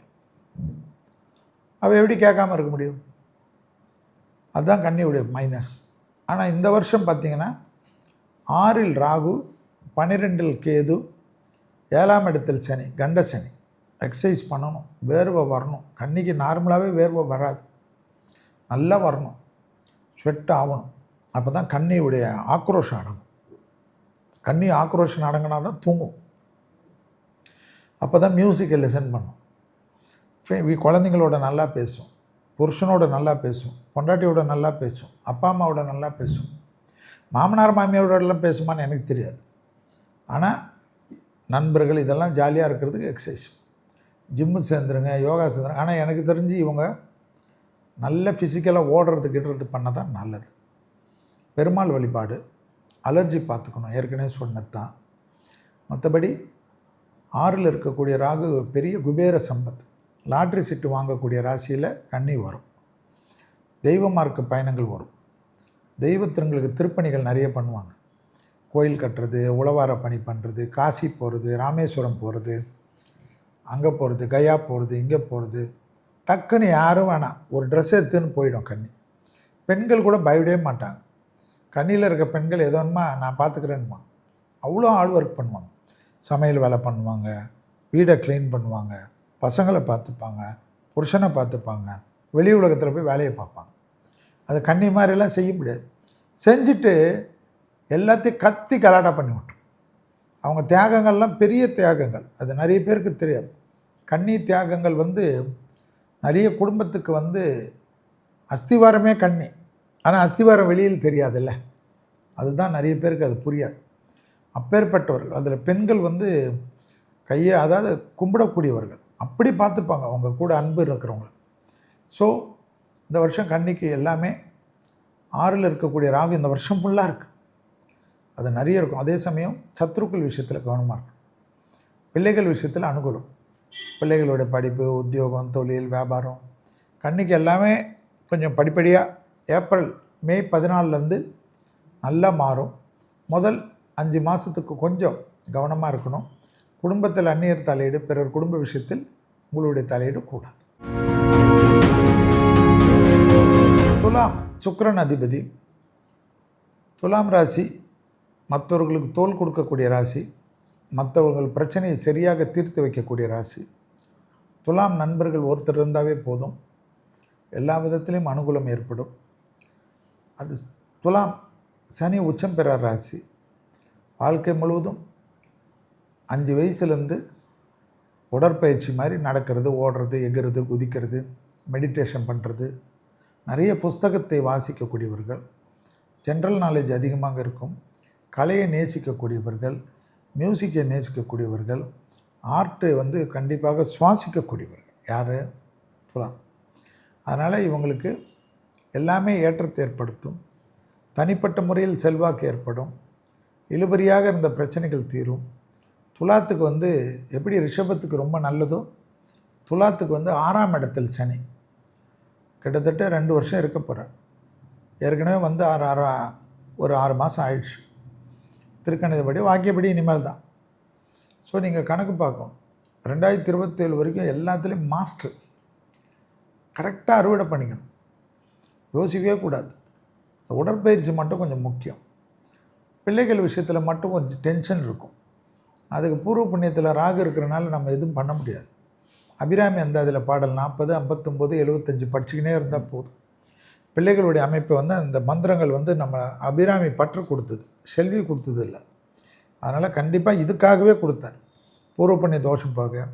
அவள் எப்படி கேட்காம இருக்க முடியும்? அதுதான் கன்னியுடைய மைனஸ். ஆனால் இந்த வருஷம் பார்த்திங்கன்னா 6 ராகு, 12 கேது, 7ஆம் இடத்தில் சனி, கண்ட சனி. எக்ஸசைஸ் பண்ணணும், வேர்வை வரணும். கன்னிக்கு நார்மலாகவே வேர்வை வராது, நல்லா வரணும், ஸ்வெட் ஆகணும். அப்போ தான் கன்னியுடைய ஆக்ரோஷம் அடங்கும். கன்னி ஆக்ரோஷம் அடங்கினா தான் தூங்கும். அப்போ தான் மியூசிக்கை லிசன் பண்ணும். குழந்தைங்களோட நல்லா பேசும், புருஷனோட நல்லா பேசும், பொண்டாட்டியோட நல்லா பேசும், அப்பா அம்மாவோட நல்லா பேசும். மாமனார் மாமியாரோடலாம் பேசுமான்னு எனக்கு தெரியாது. ஆனால் நண்பர்கள் இதெல்லாம் ஜாலியாக இருக்கிறதுக்கு எக்ஸசைஸ், ஜிம்மு சேர்ந்துருங்க, யோகா சேர்ந்துருங்க. ஆனால் எனக்கு தெரிஞ்சு இவங்க நல்ல ஃபிசிக்கலாக ஓடுறது கிடுறது பண்ண தான் நல்லது. பெருமாள் வழிபாடு, அலர்ஜி பார்த்துக்கணும், ஏற்கனவே சொன்னது தான். மற்றபடி 6ல் இருக்கக்கூடிய ராகு பெரிய குபேர சம்பத், லாட்ரி சீட்டு வாங்கக்கூடிய ராசியில் கன்னி வரும். தெய்வ மார்க்க பயணங்கள் வரும். தெய்வத்திற்கு திருப்பணிகள் நிறைய பண்ணுவாங்க. கோயில் கட்டுறது, உழவார பணி பண்ணுறது, காசி போகிறது, ராமேஸ்வரம் போகிறது, அங்கே போகிறது, கயா போகிறது, இங்கே போகிறது. டக்குன்னு யாரும் வேணாம், ஒரு ட்ரெஸ் எடுத்துன்னு போயிடும் கன்னி. பெண்கள் கூட பயப்படவே மாட்டாங்க. கன்னியில் இருக்க பெண்கள் எதோன்மா நான் பார்த்துக்கிறேன்னுமா, அவ்வளோ ஹார்ட் ஒர்க் பண்ணுவாங்க. சமையல் வேலை பண்ணுவாங்க, வீடை க்ளீன் பண்ணுவாங்க, பசங்களை பார்த்துப்பாங்க, புருஷனை பார்த்துப்பாங்க, வெளி உலகத்தில் போய் வேலையை பார்ப்பாங்க. அது கன்னி மாதிரிலாம் செய்ய முடியாது. செஞ்சுட்டு எல்லாத்தையும் கத்தி கலாட்டா பண்ணி விட்டோம். அவங்க தியாகங்கள்லாம் பெரிய தியாகங்கள், அது நிறைய பேருக்கு தெரியாது. கன்னி தியாகங்கள் நிறைய குடும்பத்துக்கு அஸ்திவாரமே கன்னி, ஆனால் அஸ்திவாரம் வெளியில் தெரியாதுல்ல, அதுதான் நிறைய பேருக்கு அது புரியாது. அப்பேற்பட்டவர்கள், அதில் பெண்கள் கையை அதாவது கும்பிடக்கூடியவர்கள், அப்படி பார்த்துப்பாங்க அவங்க கூட அன்பு இருக்கிறவங்க. ஸோ இந்த வருஷம் கன்னிக்கு எல்லாமே 6ல் இருக்கக்கூடிய ராகு இந்த வருஷம் ஃபுல்லாக இருக்குது, அது நிறைய இருக்கும். அதே சமயம் சத்ருக்கள் விஷயத்தில் கவனமாக இருக்கும். பிள்ளைகள் விஷயத்தில் அனுகூலம், பிள்ளைகளுடைய படிப்பு, உத்தியோகம், தொழில், வியாபாரம். கன்னிக்கு எல்லாமே கொஞ்சம் படிப்படியாக ஏப்ரல் மே 14லேருந்து நல்லா மாறும். முதல் 5 மாதத்துக்கு கொஞ்சம் கவனமாக இருக்கணும். குடும்பத்தில் அந்நியர் தலையீடு, பிறர் குடும்ப விஷயத்தில் உங்களுடைய தலையீடு கூடாது. துலாம் சுக்கிரன் அதிபதி. துலாம் ராசி மற்றவர்களுக்கு தோள் கொடுக்கக்கூடிய ராசி, மற்றவர்கள் பிரச்சனையை சரியாக தீர்த்து வைக்கக்கூடிய ராசி. துலாம் நண்பர்கள் ஒருத்தர் இருந்தாவே போதும், எல்லா விதத்திலையும் அனுகூலம் ஏற்படும். அது துலாம் சனி உச்சம் பெற ராசி. வாழ்க்கை முழுவதும் 5 வயசுலேருந்து உடற்பயிற்சி மாதிரி நடக்கிறது, ஓடுறது, எகிறது, குதிக்கிறது, மெடிடேஷன் பண்ணுறது, நிறைய புஸ்தகத்தை வாசிக்கக்கூடியவர்கள், ஜென்ரல் நாலேஜ் அதிகமாக இருக்கும், கலையை நேசிக்கக்கூடியவர்கள், மியூசிக்கை நேசிக்கக்கூடியவர்கள், ஆர்ட்டு கண்டிப்பாக சுவாசிக்கக்கூடியவர்கள். யார்? துலாம். அதனால் இவங்களுக்கு எல்லாமே ஏற்றத்தை ஏற்படுத்தும். தனிப்பட்ட முறையில் செல்வாக்கு ஏற்படும். இழுபறியாக இருந்த பிரச்சனைகள் தீரும். துலாத்துக்கு எப்படி ரிஷபத்துக்கு ரொம்ப நல்லதோ, துலாத்துக்கு 6ஆம் இடத்தில் சனி. கிட்டத்தட்ட 2 வருஷம் இருக்க போகிறார். ஏற்கனவே ஒரு 6 மாதம் ஆயிடுச்சு. திருக்கணிதப்படி வாக்கியப்படி இனிமேல் தான். ஸோ நீங்கள் கணக்கு பார்க்கணும், 2027 வரைக்கும் எல்லாத்துலேயும் மாஸ்டர் கரெக்டாக அறுவடை பண்ணிக்கணும், யோசிக்கவே கூடாது. உடற்பயிற்சி மட்டும் கொஞ்சம் முக்கியம். பிள்ளைகள் விஷயத்தில் மட்டும் கொஞ்சம் டென்ஷன் இருக்கும். அதுக்கு பூர்வ புண்ணியத்தில் ராகு இருக்கிறனால நம்ம எதுவும் பண்ண முடியாது. அபிராமி அதில் பாடல் 40, 59, 75 படிச்சுக்கினே இருந்தால் போதும். பிள்ளைகளுடைய அமைப்பை அந்த மந்திரங்கள் நம்ம அபிராமி பற்று கொடுத்தது, செல்வி கொடுத்தது இல்லை. அதனால் கண்டிப்பாக இதுக்காகவே கொடுத்தார். பூர்வ புண்ணிய தோஷம் போக,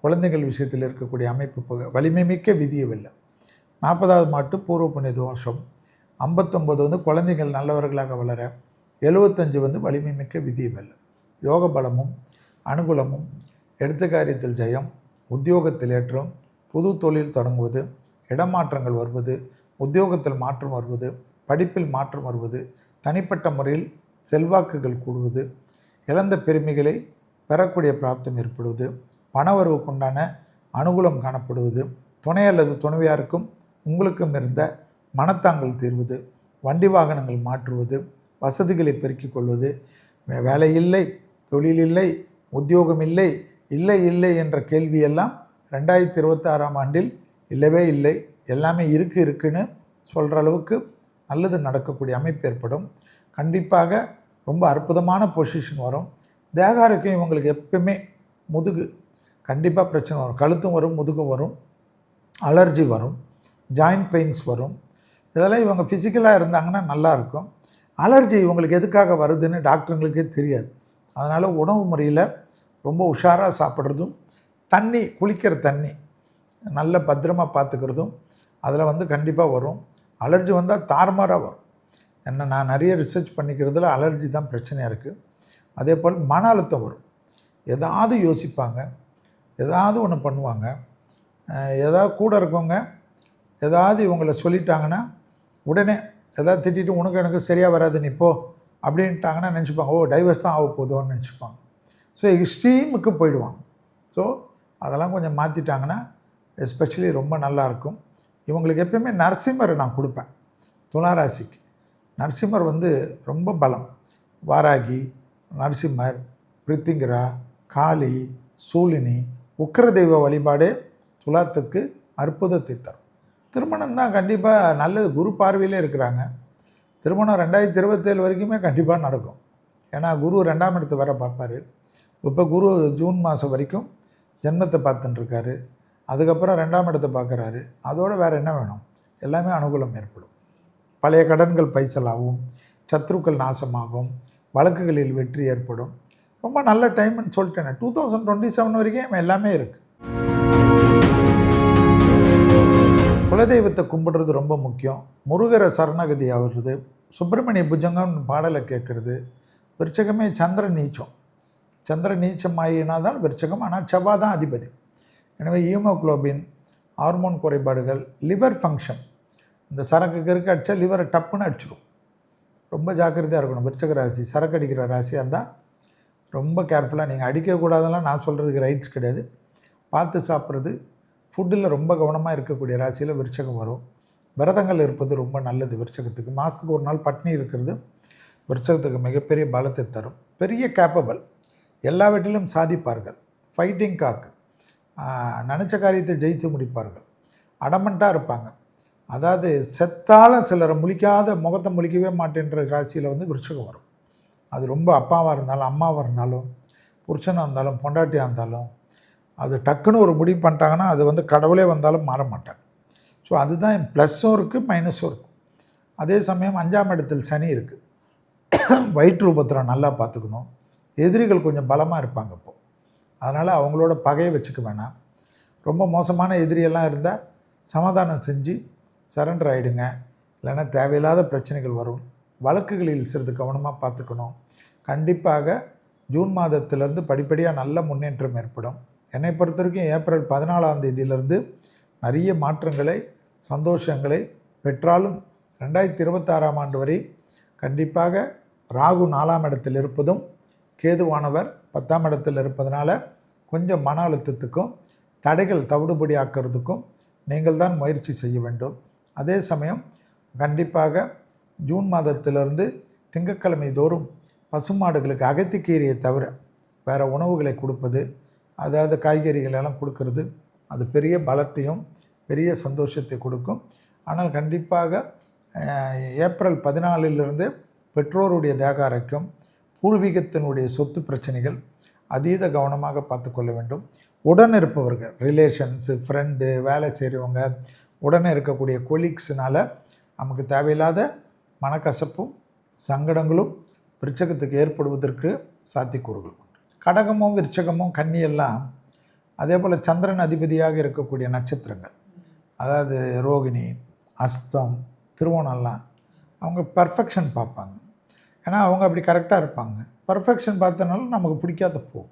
குழந்தைகள் விஷயத்தில் இருக்கக்கூடிய அமைப்பு போக, வலிமை மிக்க விதியை வெல்ல. 40வது மாட்டு பூர்வ புண்ணிய தோஷம், 59 குழந்தைகள் நல்லவர்களாக வளர, 75 வலிமை மிக்க விதியை வெல்ல. யோக பலமும் அனுகூலமும், எடுத்த காரியத்தில் ஜெயம், உத்தியோகத்தில் ஏற்றம், புது தொழில் தொடங்குவது, இடமாற்றங்கள் வருவது, உத்தியோகத்தில் மாற்றம் வருவது, படிப்பில் மாற்றம் வருவது, தனிப்பட்ட முறையில் செல்வாக்குகள் கூடுவது, இழந்த பெருமைகளை பெறக்கூடிய பிராப்தம் ஏற்படுவது, பணவரவுக்குண்டான அனுகூலம் காணப்படுவது, துணை அல்லது துணைவியாருக்கும் உங்களுக்கும் இருந்த மனத்தாங்கல் தீர்வது, வண்டி வாகனங்கள் மாற்றுவது, வசதிகளை பெருக்கிக் கொள்வது, வேலை இல்லை, தொழில் இல்லை, உத்தியோகம் இல்லை, இல்லை இல்லை என்ற கேள்வியெல்லாம் 2026ஆம் ஆண்டில் இல்லவே இல்லை, எல்லாமே இருக்குன்னு சொல்கிற அளவுக்கு நல்லது நடக்கக்கூடிய அமைப்பு ஏற்படும். கண்டிப்பாக ரொம்ப அற்புதமான பொசிஷன் வரும். தேகாருக்கும் இவங்களுக்கு எப்பவுமே முதுகு கண்டிப்பாக பிரச்சனை வரும். கழுத்தும் வரும், முதுகும் வரும், அலர்ஜி வரும், ஜாயிண்ட் பெயின்ஸ் வரும். இதெல்லாம் இவங்க ஃபிசிக்கலாக இருந்தாங்கன்னா நல்லாயிருக்கும். அலர்ஜி இவங்களுக்கு எதுக்காக வருதுன்னு டாக்டருங்களுக்கே தெரியாது. அதனால் உணவு முறையில் ரொம்ப உஷாராக சாப்பிட்றதும், தண்ணி, குளிக்கிற தண்ணி நல்ல பத்திரமாக பார்த்துக்கிறதும் அதில் கண்டிப்பாக வரும். அலர்ஜி வந்தால் தாறுமாறாக வரும். நான் நிறைய ரிசர்ச் பண்ணிக்கிறதுல அலர்ஜி தான் பிரச்சனையாக இருக்குது. அதே போல் மன அழுத்தம் வரும். எதாவது யோசிப்பாங்க, ஏதாவது ஒன்று பண்ணுவாங்க. ஏதாவது கூட இருக்கவங்க ஏதாவது இவங்களை சொல்லிட்டாங்கன்னா உடனே ஏதாவது திட்டிட்டு உனக்கு எனக்கு சரியாக வராது நீ போ அப்படின்ட்டாங்கன்னா நினச்சிப்பாங்க, ஓ டைவர்ஸ் தான் ஆக போதும்னு நினச்சிப்பாங்க. ஸோ எக்ஸ்ட்ரீமுக்கு போயிடுவாங்க. ஸோ அதெல்லாம் கொஞ்சம் மாற்றிட்டாங்கன்னா எஸ்பெஷலி ரொம்ப நல்லாயிருக்கும். இவங்களுக்கு எப்பயுமே நரசிம்மர் நான் கொடுப்பேன். துளாராசிக்கு நரசிம்மர் வந்து ரொம்ப பலம். வாராகி, நரசிம்மர், பிரித்திங்கரா, காளி, சூலினி, உக்கிர தெய்வ வழிபாடே துலாத்துக்கு அற்புதத்தை தரும். திருமணம் தான் கண்டிப்பாக நல்லது. குரு பார்வையிலே இருக்கிறாங்க. திருமணம் 2027 வரைக்குமே கண்டிப்பாக நடக்கும். ஏன்னா குரு 2ஆம் இடத்து வர பார்ப்பார். இப்போ குரு ஜூன் மாதம் வரைக்கும் ஜென்மத்தை பார்த்துட்டுருக்காரு. அதுக்கப்புறம் 2ஆம் இடத்தை பார்க்குறாரு. அதோடு வேறு என்ன வேணும்? எல்லாமே அனுகூலம் ஏற்படும். பழைய கடன்கள் பைசலாகும், சத்ருக்கள் நாசமாகும், வழக்குகளில் வெற்றி ஏற்படும். ரொம்ப நல்ல டைம்னு சொல்லிட்டேன். 2027 வரைக்கும் எல்லாமே இருக்குது. குலதெய்வத்தை கும்பிடுறது ரொம்ப முக்கியம். முருகரை சரணகதி ஆகிறது, சுப்பிரமணிய புஜங்கம் பாடலை கேட்குறது. விருச்சகமே சந்திரன் நீச்சம். சந்திரன் நீச்சம் ஆகினா தான் விருச்சகம். ஆனால் செவ்வாய் தான் அதிபதி. எனவே ஹீமோக்ளோபின், ஹார்மோன் குறைபாடுகள், லிவர் ஃபங்க்ஷன், இந்த சரக்கு அடித்தா லிவரை டப்புன்னு அடிச்சிடும். ரொம்ப ஜாக்கிரதையாக இருக்கணும். விருச்சக ராசி சரக்கு அடிக்கிற ராசியாக இருந்தால் ரொம்ப கேர்ஃபுல்லாக. நீங்கள் அடிக்கக்கூடாதெல்லாம் நான் சொல்கிறதுக்கு ரைட்ஸ் கிடையாது. பார்த்து சாப்பிட்றது, ஃபுட்டில் ரொம்ப கவனமாக இருக்கக்கூடிய ராசியில் விருச்சகம் வரும். விரதங்கள் இருப்பது ரொம்ப நல்லது விருச்சகத்துக்கு. மாதத்துக்கு ஒரு நாள் பட்னி இருக்கிறது விருச்சகத்துக்கு மிகப்பெரிய பலத்தை தரும். பெரிய கேப்பபிள், எல்லா வீட்டிலும் சாதிப்பார்கள். ஃபைட்டிங் காக்கு, நினச்ச காரியத்தை ஜெயித்து முடிப்பார்கள். அடமண்ட்டாக இருப்பாங்க. அதாவது செத்தாலும் சிலரை முழிக்காத முகத்தை முழிக்கவே மாட்டேன்ற ராசியில் வந்து விருச்சகம் வரும். அது ரொம்ப அப்பாவாக இருந்தாலும், அம்மாவாக இருந்தாலும், புருஷனாக இருந்தாலும், பொண்டாட்டியாக இருந்தாலும், அது டக்குன்னு ஒரு முடிவு பண்ணிட்டாங்கன்னா அது வந்து கடவுளே வந்தாலும் மாற மாட்டாங்க. ஸோ அதுதான் ப்ளஸ்ஸும் இருக்குது, மைனஸும் இருக்குது. அதே சமயம் 5ஆம் இடத்தில் சனி இருக்குது. வயிற்று உபத்திரம் நல்லா பார்த்துக்கணும். எதிரிகள் கொஞ்சம் பலமாக இருப்பாங்க இப்போது. அதனால் அவங்களோட பகையை வச்சுக்க வேணாம். ரொம்ப மோசமான எதிரியெல்லாம் இருந்தால் சமாதானம் செஞ்சு சரண்டர் ஆகிடுங்க. இல்லைன்னா தேவையில்லாத பிரச்சனைகள் வரும். வழக்குகளில் சிறிது கவனமாக பார்த்துக்கணும். கண்டிப்பாக ஜூன் மாதத்திலேருந்து படிப்படியாக நல்ல முன்னேற்றம் ஏற்படும். என்னை பொறுத்த வரைக்கும் ஏப்ரல் 14ஆம் தேதியிலிருந்து நிறைய மாற்றங்களை, சந்தோஷங்களை பெற்றாலும் 2026ஆம் ஆண்டு வரை கண்டிப்பாக ராகு 4ஆம் இடத்தில் இருப்பதும், கேதுவானவர் 10ஆம் இடத்தில் இருப்பதனால கொஞ்சம் மன அழுத்தத்துக்கும் தடைகள் தவிடுபடி ஆக்கிறதுக்கும் நீங்கள் தான் முயற்சி செய்ய வேண்டும். அதே சமயம் கண்டிப்பாக ஜூன் மாதத்திலிருந்து திங்கட்கிழமை தோறும் பசுமாடுகளுக்கு அகத்திக்கீரையை தவிர வேறு உணவுகளை கொடுப்பது, அதாவது காய்கறிகளெல்லாம் கொடுக்கறது, அது பெரிய பலத்தையும் பெரிய சந்தோஷத்தை கொடுக்கும். ஆனால் கண்டிப்பாக ஏப்ரல் 14லிருந்து பெற்றோருடைய தேக ஆரோக்கியம், பூர்வீகத்தினுடைய சொத்து பிரச்சனைகள் அதீத கவனமாக பார்த்து கொள்ள வேண்டும். உடன் இருப்பவர்கள், ரிலேஷன்ஸு, ஃப்ரெண்டு, வேலை செய்கிறவங்க, உடனே இருக்கக்கூடிய கொலீக்ஸுனால் நமக்கு தேவையில்லாத மனக்கசப்பும் சங்கடங்களும் விருச்சகத்துக்கு ஏற்படுவதற்கு சாத்தியக்கூறுகள் உண்டு. கடகமும் விருச்சகமும் கன்னியெல்லாம் அதே போல் சந்திரன் அதிபதியாக இருக்கக்கூடிய நட்சத்திரங்கள், அதாவது ரோகிணி, அஸ்தம், திருவோணம்லாம் அவங்க பர்ஃபெக்ஷன் பார்ப்பாங்க. ஏன்னா அவங்க அப்படி கரெக்டாக இருப்பாங்க. பர்ஃபெக்ஷன் பார்த்தனால நமக்கு பிடிக்காத போகும்.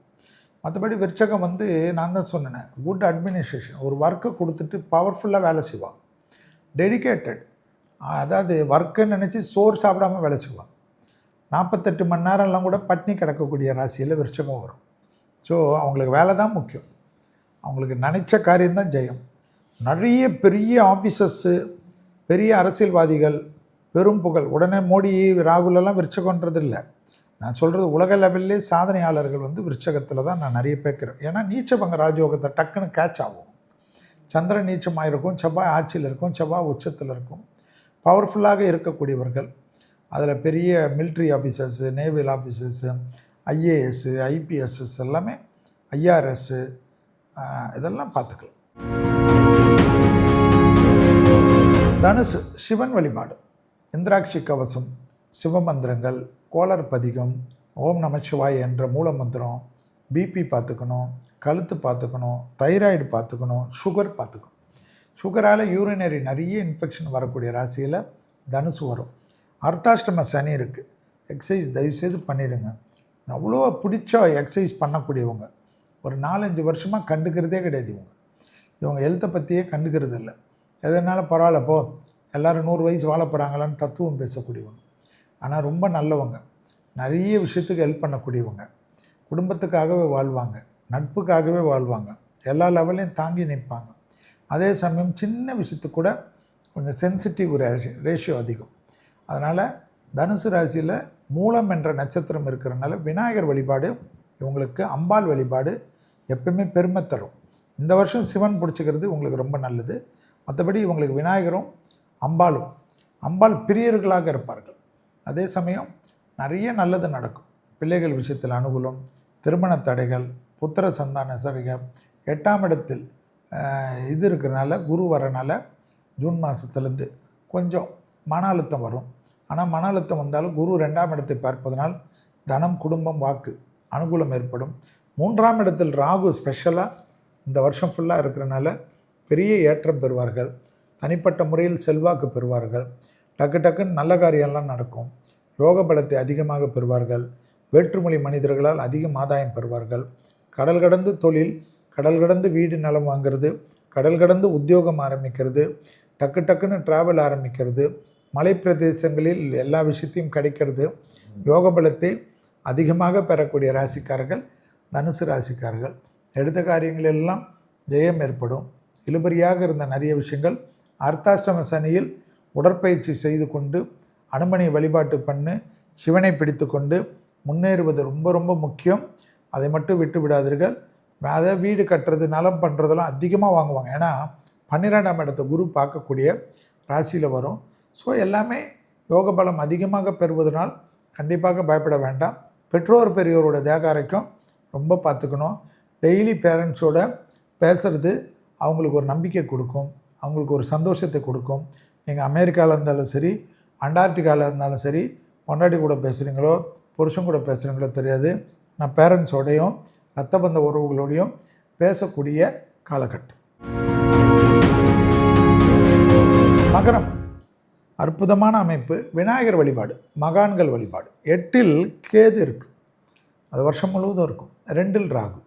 மற்றபடி விருச்சகம் வந்து நான் தான் சொன்னேன், குட் அட்மினிஸ்ட்ரேஷன். ஒரு ஒர்க்கை கொடுத்துட்டு பவர்ஃபுல்லாக வேலை செய்வாங்க. டெடிக்கேட்டட், அதாவது ஒர்க்குன்னு நினச்சி சோறு சாப்பிடாமல் வேலை செய்வாங்க. 48 மணி நேரம்லாம் கூட பட்னி கிடக்கக்கூடிய ராசியில் விருச்சகம் வரும். ஸோ அவங்களுக்கு வேலை தான் முக்கியம். அவங்களுக்கு நினச்ச காரியம்தான் ஜெயம். நிறைய பெரிய ஆஃபீஸர்ஸு, பெரிய அரசியல்வாதிகள், பெரும் புகழ், உடனே மோடி, ராகுலெல்லாம் விருச்சகன்றது இல்லை. நான் சொல்கிறது உலக லெவல்லே சாதனையாளர்கள் வந்து விருச்சகத்தில் தான் நான் நிறைய பேர்க்கிறேன். ஏன்னா நீச்சபங்க ராஜயோகத்தை டக்குன்னு கேட்ச் ஆகும். சந்திரன் நீச்சமாக இருக்கும், செவ்வாய் ஆட்சியில் இருக்கும், செவ்வாய் உச்சத்தில் இருக்கும். பவர்ஃபுல்லாக இருக்கக்கூடியவர்கள், அதில் பெரிய military officers, naval officers, I A S, I P S எல்லாமே, ஐஆர்எஸ்ஸு, இதெல்லாம் பார்த்துக்கலாம். தனுசு சிவன் வழிபாடு, இந்திராட்சி கவசம், சிவமந்திரங்கள், கோளர் பதிகம், ஓம் நமச்சிவாய் என்ற மூல மந்திரம், பிபி பார்த்துக்கணும், கழுத்து பார்த்துக்கணும், தைராய்டு பார்த்துக்கணும், சுகர் பார்த்துக்கணும். சுகரால் யூரினரி நிறைய இன்ஃபெக்ஷன் வரக்கூடிய ராசியில் தனுசு வரும். அர்த்தாஷ்டம சனி இருக்குது. எக்ஸசைஸ் தயவுசெய்து பண்ணிவிடுங்க. அவ்வளோ பிடிச்ச எக்ஸசைஸ் பண்ணக்கூடியவங்க. ஒரு 4-5 வருஷமாக கண்டுக்கிறதே கிடையாது. இவங்க ஹெல்த்தை பற்றியே கண்டுக்கிறது இல்லை. எதனால பரவாயில்ல போ, எல்லோரும் 100 வயசு வாழ போகிறாங்களான்னு தத்துவம் பேசக்கூடியவங்க. ஆனால் ரொம்ப நல்லவங்க, நிறைய விஷயத்துக்கு ஹெல்ப் பண்ணக்கூடியவங்க, குடும்பத்துக்காகவே வாழ்வாங்க, நட்புக்காகவே வாழ்வாங்க, எல்லா லெவலையும் தாங்கி நிற்பாங்க. அதே சமயம் சின்ன விஷயத்துக்கு கூட கொஞ்சம் சென்சிட்டிவ் ரேஷியோ அதிகம். அதனால் தனுசு ராசியில் மூலம் என்ற நட்சத்திரம் இருக்கிறனால விநாயகர் வழிபாடு இவங்களுக்கு, அம்பாள் வழிபாடு எப்பவுமே பெருமை தரும். இந்த வருஷம் சிவன் பிடிச்சிக்கிறது உங்களுக்கு ரொம்ப நல்லது. மற்றபடி இவங்களுக்கு விநாயகரும் அம்பாளும், அம்பாள் பிரியர்களாக இருப்பார்கள். அதே சமயம் நிறைய நல்லது நடக்கும். பிள்ளைகள் விஷயத்தில் அனுகூலம், திருமண தடைகள், புத்திர சந்தான சரிகம், 8ஆம் இடத்தில் இது இருக்கிறனால, குரு வரனால ஜூன் மாதத்துலேருந்து கொஞ்சம் மன அழுத்தம் வரும். ஆனால் மன அழுத்தம் வந்தாலும் குரு 2ஆம் இடத்தை பார்ப்பதனால் தனம், குடும்பம், வாக்கு அனுகூலம் ஏற்படும். 3ஆம் இடத்தில் ராகு ஸ்பெஷலாக இந்த வருஷம் ஃபுல்லாக இருக்கிறனால பெரிய ஏற்றம் பெறுவார்கள். தனிப்பட்ட முறையில் செல்வாக்கு பெறுவார்கள். டக்கு டக்குன்னு நல்ல காரியம்லாம் நடக்கும். யோக பலத்தை அதிகமாக பெறுவார்கள். வேற்றுமொழி மனிதர்களால் அதிகம் ஆதாயம் பெறுவார்கள். கடல் கடந்து தொழில், கடல் கடந்து வீடு நிலம் வாங்கிறது, கடல் கடந்து உத்தியோகம் ஆரம்பிக்கிறது, டக்கு டக்குன்னு ட்ராவல் ஆரம்பிக்கிறது, மலை பிரதேசங்களில் எல்லா விஷயத்தையும் கிடைக்கிறது. யோக பலத்தை அதிகமாக பெறக்கூடிய ராசிக்காரர்கள் தனுசு ராசிக்காரர்கள். எடுத்த காரியங்கள் எல்லாம் ஜெயம் ஏற்படும். இழுபறியாக இருந்த நிறைய விஷயங்கள் அர்த்தாஷ்டம சனியில் உடற்பயிற்சி செய்து கொண்டு அனுமனை வழிபாட்டு பண்ணு சிவனை பிடித்து கொண்டு முன்னேறுவது ரொம்ப ரொம்ப முக்கியம். அதை மட்டும் விட்டு விடாதீர்கள். அதை வீடு கட்டுறது, நலம் பண்ணுறதெல்லாம் அதிகமாக வாங்குவாங்க. ஏன்னா 12ஆம் இடத்தை குரு பார்க்கக்கூடிய ராசியில் வரும். ஸோ எல்லாமே யோக பலம் அதிகமாக பெறுவதனால் கண்டிப்பாக பயப்பட வேண்டாம். பெற்றோர் பெரியோரோட தேகாரைக்கும் ரொம்ப பார்த்துக்கணும். டெய்லி பேரண்ட்ஸோட பேசுகிறது அவங்களுக்கு ஒரு நம்பிக்கை கொடுக்கும், அவங்களுக்கு ஒரு சந்தோஷத்தை கொடுக்கும். நீங்கள் அமெரிக்காவில் இருந்தாலும் சரி, அண்டார்டிகாவில் இருந்தாலும் சரி, பொண்டாட்டி கூட பேசுகிறீங்களோ புருஷன் கூட பேசுகிறீங்களோ தெரியாது, நான் பேரண்ட்ஸோடையும் ரத்த பந்த உறவுகளோடையும் பேசக்கூடிய காலகட்டம். மகரம் அற்புதமான அமைப்பு. விநாயகர் வழிபாடு, மகான்கள் வழிபாடு. 8இல் கேது இருக்குது, அது வருஷம் முழுவதும் இருக்கும். 2இல் ராகு,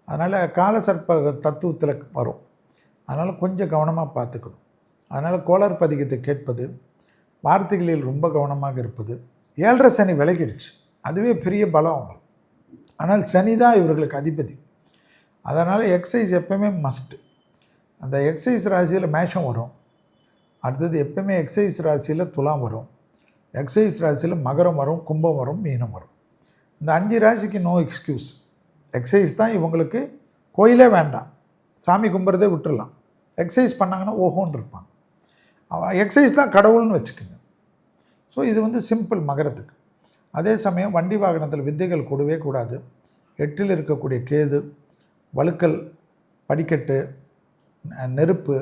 அதனால் காலசர்ப்ப தத்துவத்தில் வரும். அதனால் கொஞ்சம் கவனமாக பார்த்துக்கணும். அதனால் கோளாறு பதிகத்தை கேட்பது, வார்த்தைகளில் ரொம்ப கவனமாக இருப்பது. 7.5 சனி விலகிடுச்சு, அதுவே பெரிய பலம் அவங்களுக்கு. ஆனால் சனி தான் இவர்களுக்கு அதிபதி. அதனால் எக்ஸசைஸ் எப்போவுமே மஸ்ட்டு. அந்த எக்ஸசைஸ் ராசியில் மேஷம் வரும். அடுத்தது எப்போவுமே எக்ஸசைஸ் ராசியில் துலாம் வரும். எக்ஸசைஸ் ராசியில் மகரம் வரும், கும்பம் வரும், மீனம் வரும். இந்த 5 ராசிக்கு நோ எக்ஸ்கியூஸ். எக்ஸசைஸ் தான் இவங்களுக்கு. கோயிலே வேண்டாம், சாமி கும்பிட்றதே விட்டுடலாம். எக்ஸசைஸ் பண்ணாங்கன்னா ஓஹோன்னு இருப்பாங்க. எக்ஸசைஸ் தான் கடவுள்னு வச்சுக்கோங்க. ஸோ இது சிம்பிள் மகரத்துக்கு. அதே சமயம் வண்டி வாகனத்தில் வித்தைகள் கூடவே கூடாது. 8இல் இருக்கக்கூடிய கேது, வழுக்கல், படிக்கட்டு, நெருப்பு,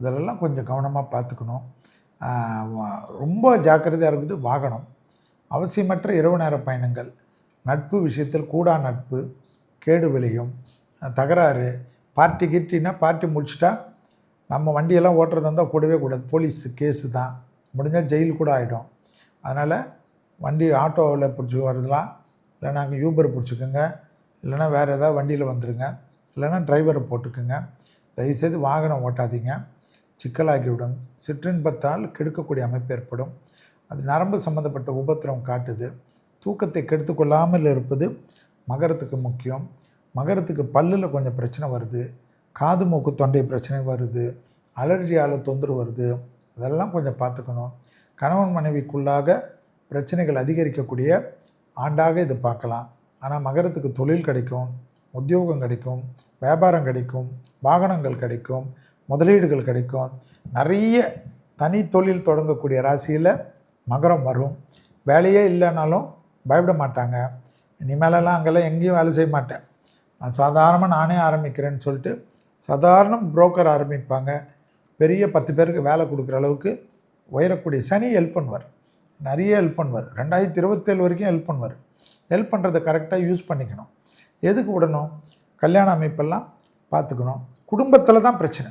இதெல்லாம் கொஞ்சம் கவனமாக பார்த்துக்கணும். ரொம்ப ஜாக்கிரதையாக இருக்குது வாகனம். அவசியமற்ற இரவு நேர பயணங்கள், நட்பு விஷயத்தில் கூடா நட்பு, கேடு விளையும், தகராறு, பார்ட்டி கிட்டினா பார்ட்டி முடிச்சிட்டா நம்ம வண்டியெல்லாம் ஓட்டுறது இருந்தால் கூடவே கூடாது. போலீஸ் கேஸு தான், முடிஞ்சால் ஜெயில் கூட ஆகிடும். அதனால் வண்டி ஆட்டோவில் பிடிச்சி வரதுலாம், இல்லைனா அங்கே யூபர் பிடிச்சிக்கோங்க, இல்லைனா வேறு ஏதாவது வண்டியில் வந்துடுங்க, இல்லைனா டிரைவரை போட்டுக்குங்க. தயவுசெய்து வாகனம் ஓட்டாதீங்க, சிக்கலாகிவிடும். சிற்றின்பத்தால் கெடுக்கக்கூடிய அமைப்பு ஏற்படும். அது நரம்பு சம்மந்தப்பட்ட உபத்திரம் காட்டுது. தூக்கத்தை கெடுத்துக்கொள்ளாமல் இருப்பது மகரத்துக்கு முக்கியம். மகரத்துக்கு பல்லில் கொஞ்சம் பிரச்சனை வருது, காது மூக்கு தொண்டை பிரச்சனை வருது, அலர்ஜியால் தொந்தரவு வருது. இதெல்லாம் கொஞ்சம் பார்த்துக்கணும். கணவன் மனைவிக்குள்ளாக பிரச்சனைகள் அதிகரிக்கக்கூடிய ஆண்டாக இது பார்க்கலாம். ஆனால் மகரத்துக்கு தொழில் கிடைக்கும், உத்தியோகம் கிடைக்கும், வியாபாரம் கிடைக்கும், வாகனங்கள் கிடைக்கும், முதலீடுகள் கிடைக்கும். நிறைய தனி தொழில் தொடங்கக்கூடிய ராசியில் மகரம் வரும். வேலையே இல்லைனாலும் பயப்பட மாட்டாங்க. இனிமேலெல்லாம் அங்கெல்லாம் எங்கேயும் வேலை செய்ய மாட்டேன், நான் சாதாரணமாக நானே ஆரம்பிக்கிறேன்னு சொல்லிட்டு சாதாரண புரோக்கர் ஆரம்பிப்பாங்க. பெரிய 10 பேருக்கு வேலை கொடுக்குற அளவுக்கு உயரக்கூடிய சனி ஹெல்ப் பண்ணுவார், நிறைய ஹெல்ப் பண்ணுவார். 2027 வரைக்கும் ஹெல்ப் பண்ணுவார். ஹெல்ப் பண்ணுறதை கரெக்டாக யூஸ் பண்ணிக்கணும். எதுக்கு விடணும்? கல்யாண அமைப்பெல்லாம் பார்த்துக்கணும். குடும்பத்தில் தான் பிரச்சனை,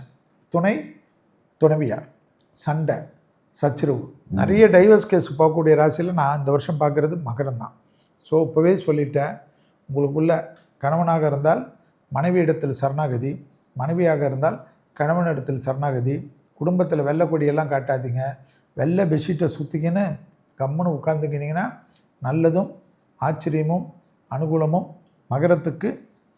துணை துணைவியார், சண்டை, சச்சரவு, நிறைய டைவர்ஸ் கேஸ் போகக்கூடிய ராசியில் நான் இந்த வருஷம் பார்க்குறது மகரம் தான். ஸோ இப்போவே சொல்லிட்டேன், உங்களுக்குள்ள கணவனாக இருந்தால் மனைவி இடத்தில் சரணாகதி, மனைவியாக இருந்தால் கணவன் இடத்தில் சரணாகதி. குடும்பத்தில் வெள்ளை கொடியெல்லாம் காட்டாதீங்க. வெள்ளை பெட்ஷீட்டை சுற்றிக்கின்னு கம்முன்னு உட்காந்துக்கினீங்கன்னா நல்லதும் ஆச்சரியமும் அனுகூலமும் மகரத்துக்கு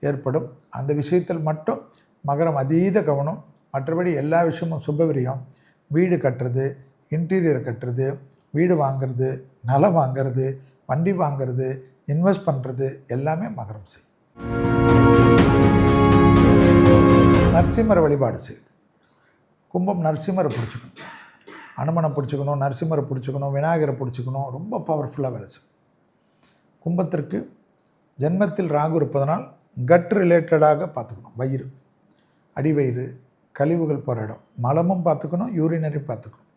ஏற்படும். அந்த விஷயத்தில் மட்டும் மகரம் அதீத கவனம். மற்றபடி எல்லா விஷயமும் சுபவிரியம், வீடு கட்டுறது, இன்டீரியர் கட்டுறது, வீடு வாங்கிறது, நிலம் வாங்கிறது, வண்டி வாங்கிறது, இன்வெஸ்ட் பண்ணுறது எல்லாமே மகரம் செய்யும். நரசிம்மரை வழிபாடு செய்யுது. கும்பம் நரசிம்மரை பிடிச்சிக்கணும், அனுமனை பிடிச்சிக்கணும், நரசிம்மரை பிடிச்சிக்கணும், விநாயகரை பிடிச்சிக்கணும். ரொம்ப பவர்ஃபுல்லாக வேலை செய்யும். கும்பத்திற்கு ஜென்மத்தில் ராகு இருப்பதனால் கட் ரிலேட்டடாக பார்த்துக்கணும். வயிறு, அடிவயிறு, கழிவுகள் போகிற இடம், மலமும் பார்த்துக்கணும், யூரினரி பார்த்துக்கணும்.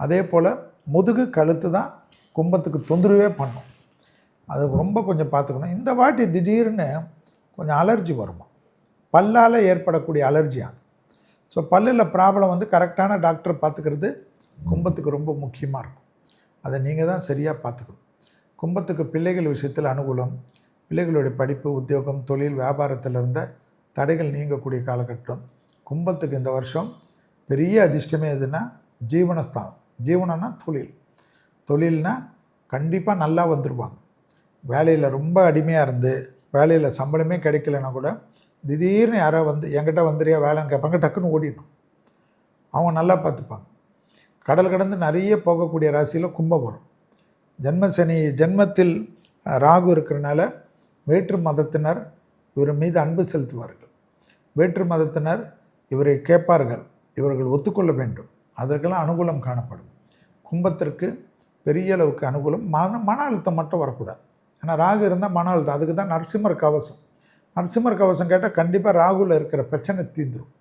அதே போல் முதுகு, கழுத்து தான் கும்பத்துக்கு தொந்தரவே பண்ணும். அது ரொம்ப கொஞ்சம் பார்த்துக்கணும். இந்த வாட்டி திடீர்னு கொஞ்சம் அலர்ஜி வருமா, பல்லால் ஏற்படக்கூடிய அலர்ஜி அது. ஸோ பல்லில் ப்ராப்ளம் வந்து கரெக்டான டாக்டரை பார்த்துக்கிறது கும்பத்துக்கு ரொம்ப முக்கியமாக இருக்கும். அதை நீங்கள் தான் சரியாக பார்த்துக்கணும். கும்பத்துக்கு பிள்ளைகள் விஷயத்தில் அனுகூலம், பிள்ளைகளுடைய படிப்பு, உத்தியோகம், தொழில், வியாபாரத்தில் இருந்த தடைகள் நீங்கக்கூடிய காலகட்டம். கும்பத்துக்கு இந்த வருஷம் பெரிய அதிர்ஷ்டமே எதுனா ஜீவனஸ்தானம். ஜீவனம்னா தொழில். தொழில்னா கண்டிப்பாக நல்லா வந்துடுவாங்க. வேலையில் ரொம்ப அடிமையாக இருந்து வேலையில் சம்பளமே கிடைக்கலன்னா கூட திடீர்னு யாரோ வந்து என்கிட்ட வந்துறியா வேலைன்னு கேட்பாங்க, டக்குன்னு ஓடிடணும். அவங்க நல்லா பார்த்துப்பாங்க. கடல் கடந்து நிறைய போகக்கூடிய ராசியில் கும்பம் வரும். ஜென்மசனி ஜென்மத்தில் ராகு இருக்கிறனால வேற்று மதத்தினர் இவர் மீது அன்பு செலுத்துவார்கள். வேற்று மதத்தினர் இவரை கேட்பார்கள், இவர்கள் ஒத்துக்கொள்ள வேண்டும். அதற்கெல்லாம் அனுகூலம் காணப்படும். கும்பத்திற்கு பெரிய அளவுக்கு அனுகூலம். மன அழுத்தம் மட்டும் வரக்கூடாது. ஏன்னா ராகு இருந்தால் மன அழுத்தம். அதுக்கு தான் நரசிம்மர் கவசம். நரசிம்மர் கவசம் கேட்டால் கண்டிப்பாக ராகுவில் இருக்கிற பிரச்சனை தீந்துடும்.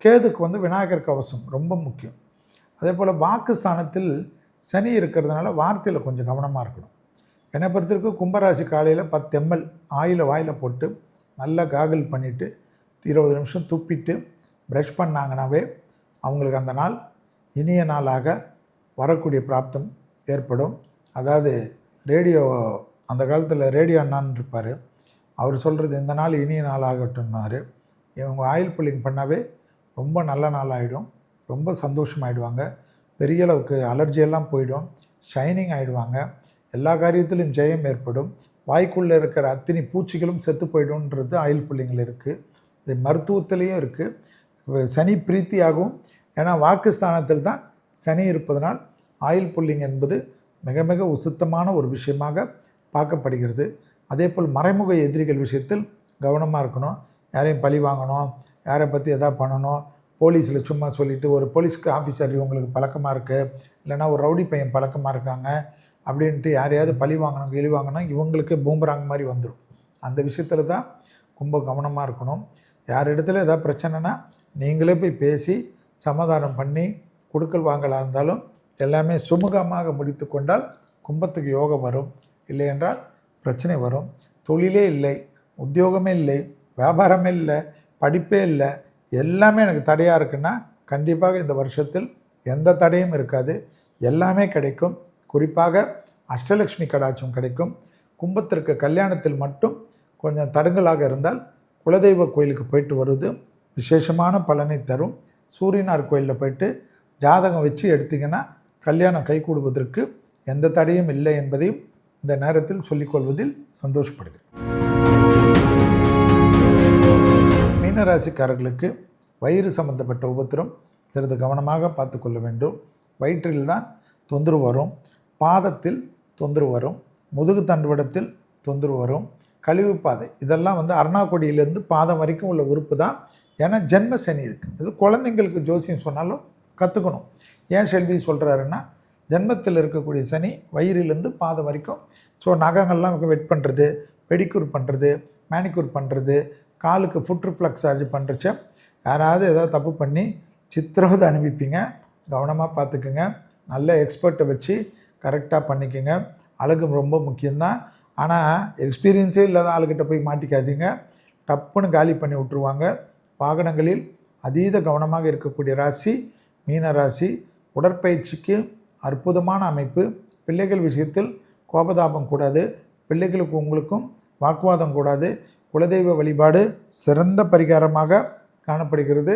கேதுக்கு வந்து விநாயகர் கவசம் ரொம்ப முக்கியம். அதே போல் வாக்குஸ்தானத்தில் சனி இருக்கிறதுனால வார்த்தையில் கொஞ்சம் கவனமாக இருக்கணும். என்னை பொறுத்திருக்கு கும்பராசி காலையில் 10 ml ஆயிலை வாயில் போட்டு நல்லா காகிள் பண்ணிவிட்டு 20 நிமிஷம் துப்பிட்டு ப்ரஷ் பண்ணாங்கனாவே அவங்களுக்கு அந்த நாள் இனிய நாளாக வரக்கூடிய பிராப்தம் ஏற்படும். அதாவது ரேடியோ, அந்த காலத்தில் ரேடியோ அண்ணான்னு இருப்பார், அவர் சொல்கிறது இந்த நாள் இனிய நாள் ஆகட்டும்னாரு. இவங்க ஆயில் புல்லிங் பண்ணாவே ரொம்ப நல்ல நாள் ஆகிடும். ரொம்ப சந்தோஷமாகிடுவாங்க. பெரிய அளவுக்கு அலர்ஜியெல்லாம் போயிடும். ஷைனிங் ஆகிடுவாங்க. எல்லா காரியத்திலும் ஜெயம் ஏற்படும். வாய்க்குள்ளே இருக்கிற அத்தனை பூச்சிகளும் செத்து போய்டும்ன்றது ஆயில் புல்லிங்கில் இருக்குது. இது மருத்துவத்திலையும் இருக்குது. சனி பிரீத்தியாகவும், ஏன்னா வாக்குஸ்தானத்தில் தான் சனி இருப்பதனால் ஆயில் புல்லிங் என்பது மிக மிக உசுத்தமான ஒரு விஷயமாக பார்க்கப்படுகிறது. அதே போல் மறைமுக எதிரிகள் விஷயத்தில் கவனமாக இருக்கணும். யாரையும் பழி வாங்கணும், யாரை பற்றி எதாவது பண்ணணும், போலீஸில் சும்மா சொல்லிவிட்டு ஒரு போலீஸ்க்கு ஆஃபீஸர் இவங்களுக்கு பழக்கமாக இருக்குது, இல்லைனா ஒரு ரவுடி பையன் பழக்கமாக இருக்காங்க அப்படின்ட்டு யாரையாவது பழி வாங்கணும், கிழி வாங்கணும், இவங்களுக்கு பூம்பராங்க மாதிரி வந்துடும். அந்த விஷயத்தில் தான் ரொம்ப கவனமாக இருக்கணும். யார் இடத்துல எதாவது பிரச்சனைனா நீங்களே போய் பேசி சமாதானம் பண்ணி கொடுக்கல் வாங்கலாக இருந்தாலும் எல்லாமே சுமூகமாக முடித்து கொண்டால் கும்பத்துக்கு யோகம் வரும். இல்லை என்றால் பிரச்சனை வரும். தொழிலே இல்லை, உத்தியோகமே இல்லை, வியாபாரமே இல்லை, படிப்பே இல்லை, எல்லாமே எனக்கு தடையாக இருக்குன்னா கண்டிப்பாக இந்த வருஷத்தில் எந்த தடையும் இருக்காது. எல்லாமே கிடைக்கும். குறிப்பாக அஷ்டலக்ஷ்மி கடாட்சம் கிடைக்கும். கும்பத்திற்கு கல்யாணத்தில் மட்டும் கொஞ்சம் தடங்கலாக இருந்தால் குலதெய்வ கோயிலுக்கு போயிட்டு வருவது விசேஷமான பலனை தரும். சூரியனார் கோயிலில் போயிட்டு ஜாதகம் வச்சு எடுத்திங்கன்னா கல்யாணம் கைகூடுவதற்கு எந்த தடையும் இல்லை என்பதையும் இந்த நேரத்தில் சொல்லிக்கொள்வதில் சந்தோஷப்படுகிறேன். மீனராசிக்காரர்களுக்கு வயிறு சம்பந்தப்பட்ட உபத்திரம் சிறிது கவனமாக பார்த்து கொள்ள வேண்டும். வயிற்றில் தான் தொந்தரவு வரும், பாதத்தில் தொந்தரவு வரும், முதுகு தண்டுவடத்தில் தொந்தரவு வரும், கழிவு பாதை, இதெல்லாம் வந்து அருணாக்கொடியிலேருந்து பாதம் வரைக்கும் உள்ள உறுப்பு தான். ஏன்னா ஜென்ம சனி இருக்குது. இது குழந்தைங்களுக்கு ஜோசியம் சொன்னாலும் கற்றுக்கணும். ஏன் செல்வி சொல்கிறாருன்னா, ஜென்மத்தில் இருக்கக்கூடிய சனி வயிறிலேருந்து பாதம் வரைக்கும். ஸோ நகங்கள்லாம் வெட் பண்ணுறது, பெடிக்யூர் பண்ணுறது, மேனிக்யூர் பண்ணுறது, காலுக்கு ஃபுட் ரிஃப்ளெக்ஸ் சார்ஜ் பண்ணுறச்ச யாராவது ஏதாவது தப்பு பண்ணி சித்திரவதை அனுப்பிப்பீங்க. கவனமாக பார்த்துக்குங்க. நல்ல எக்ஸ்பர்ட்டை வச்சு கரெக்டாக பண்ணிக்கோங்க. அழகு ரொம்ப முக்கியம்தான். ஆனால் எக்ஸ்பீரியன்ஸே இல்லாத ஆளுக்கிட்ட போய் மாட்டிக்காதீங்க. டப்புன்னு காலி பண்ணி விட்ருவாங்க. வாகனங்களில் அதீத கவனமாக இருக்கக்கூடிய ராசி மீன ராசி. உடற்பயிற்சிக்கு அற்புதமான அமைப்பு. பிள்ளைகள் விஷயத்தில் கோபதாபம் கூடாது. பிள்ளைகளுக்கு உங்களுக்கும் வாக்குவாதம் கூடாது. குலதெய்வ வழிபாடு சிறந்த பரிகாரமாக காணப்படுகிறது.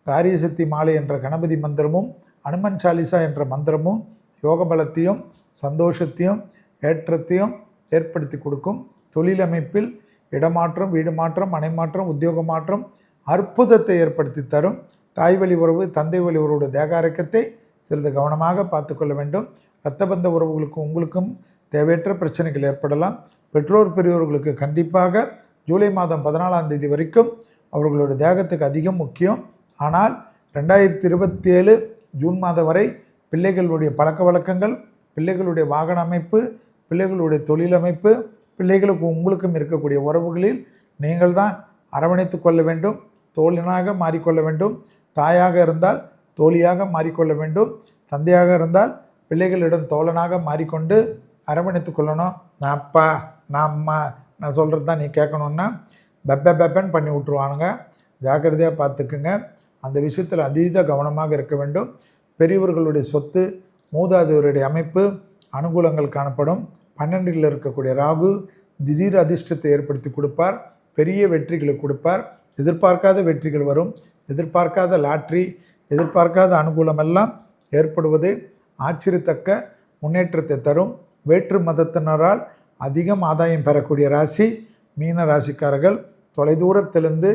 காரியசக்தி மாலை என்ற கணபதி மந்திரமும் அனுமன் சாலிசா என்ற மந்திரமும் யோக பலத்தையும் சந்தோஷத்தையும் ஏற்றத்தையும் ஏற்படுத்தி கொடுக்கும். தொழிலமைப்பில் இடமாற்றம், வீடு மாற்றம், மனை மாற்றம், உத்தியோக மாற்றம் அற்புதத்தை ஏற்படுத்தி தரும். தாய் வழி உறவு, தந்தை வழி உறவுடைய தேக ஆரோக்கியத்தை சிறிது கவனமாக பார்த்துக்கொள்ள வேண்டும். இரத்த பந்த உறவுகளுக்கும் உங்களுக்கும் தேவையற்ற பிரச்சனைகள் ஏற்படலாம். பெற்றோர் பெரியோர்களுக்கு கண்டிப்பாக ஜூலை மாதம் 14ஆம் தேதி வரைக்கும் அவர்களுடைய தேகத்துக்கு அதிகம் முக்கியம். ஆனால் 2027 ஜூன் மாதம் வரை பிள்ளைகளுடைய பழக்க வழக்கங்கள், பிள்ளைகளுடைய வாகன அமைப்பு, பிள்ளைகளுடைய தொழில் அமைப்பு, பிள்ளைகளுக்கு உங்களுக்கும் இருக்கக்கூடிய உறவுகளில் நீங்கள் தான் அரவணைத்து கொள்ள வேண்டும். தோழனாக மாறிக்கொள்ள வேண்டும். தாயாக இருந்தால் தோழியாக மாறிக்கொள்ள வேண்டும். தந்தையாக இருந்தால் பிள்ளைகளிடம் தோழனாக மாறிக்கொண்டு அரவணைத்து கொள்ளணும். நான் அப்பா, நான் அம்மா, நான் சொல்கிறது தான் நீ கேட்கணுன்னா பெப்பன்னு பண்ணி விட்ருவானுங்க. ஜாக்கிரதையாக பார்த்துக்குங்க. அந்த விஷயத்தில் அதீத கவனமாக இருக்க வேண்டும். பெரியவர்களுடைய சொத்து, மூதாதையருடைய அமைப்பு அனுகூலங்கள் காணப்படும். 12ல் இருக்கக்கூடிய ராகு திடீர் அதிர்ஷ்டத்தை ஏற்படுத்தி கொடுப்பார். பெரிய வெற்றிகளை கொடுப்பார். எதிர்பார்க்காத வெற்றிகள் வரும். எதிர்பார்க்காத லாட்ரி, எதிர்பார்க்காத அனுகூலம் எல்லாம் ஏற்படுவது ஆச்சரியத்தக்க முன்னேற்றத்தை தரும். வேற்று மதத்தினரால் அதிகம் ஆதாயம் பெறக்கூடிய ராசி மீன ராசிக்காரர்கள். தொலைதூரத்திலிருந்து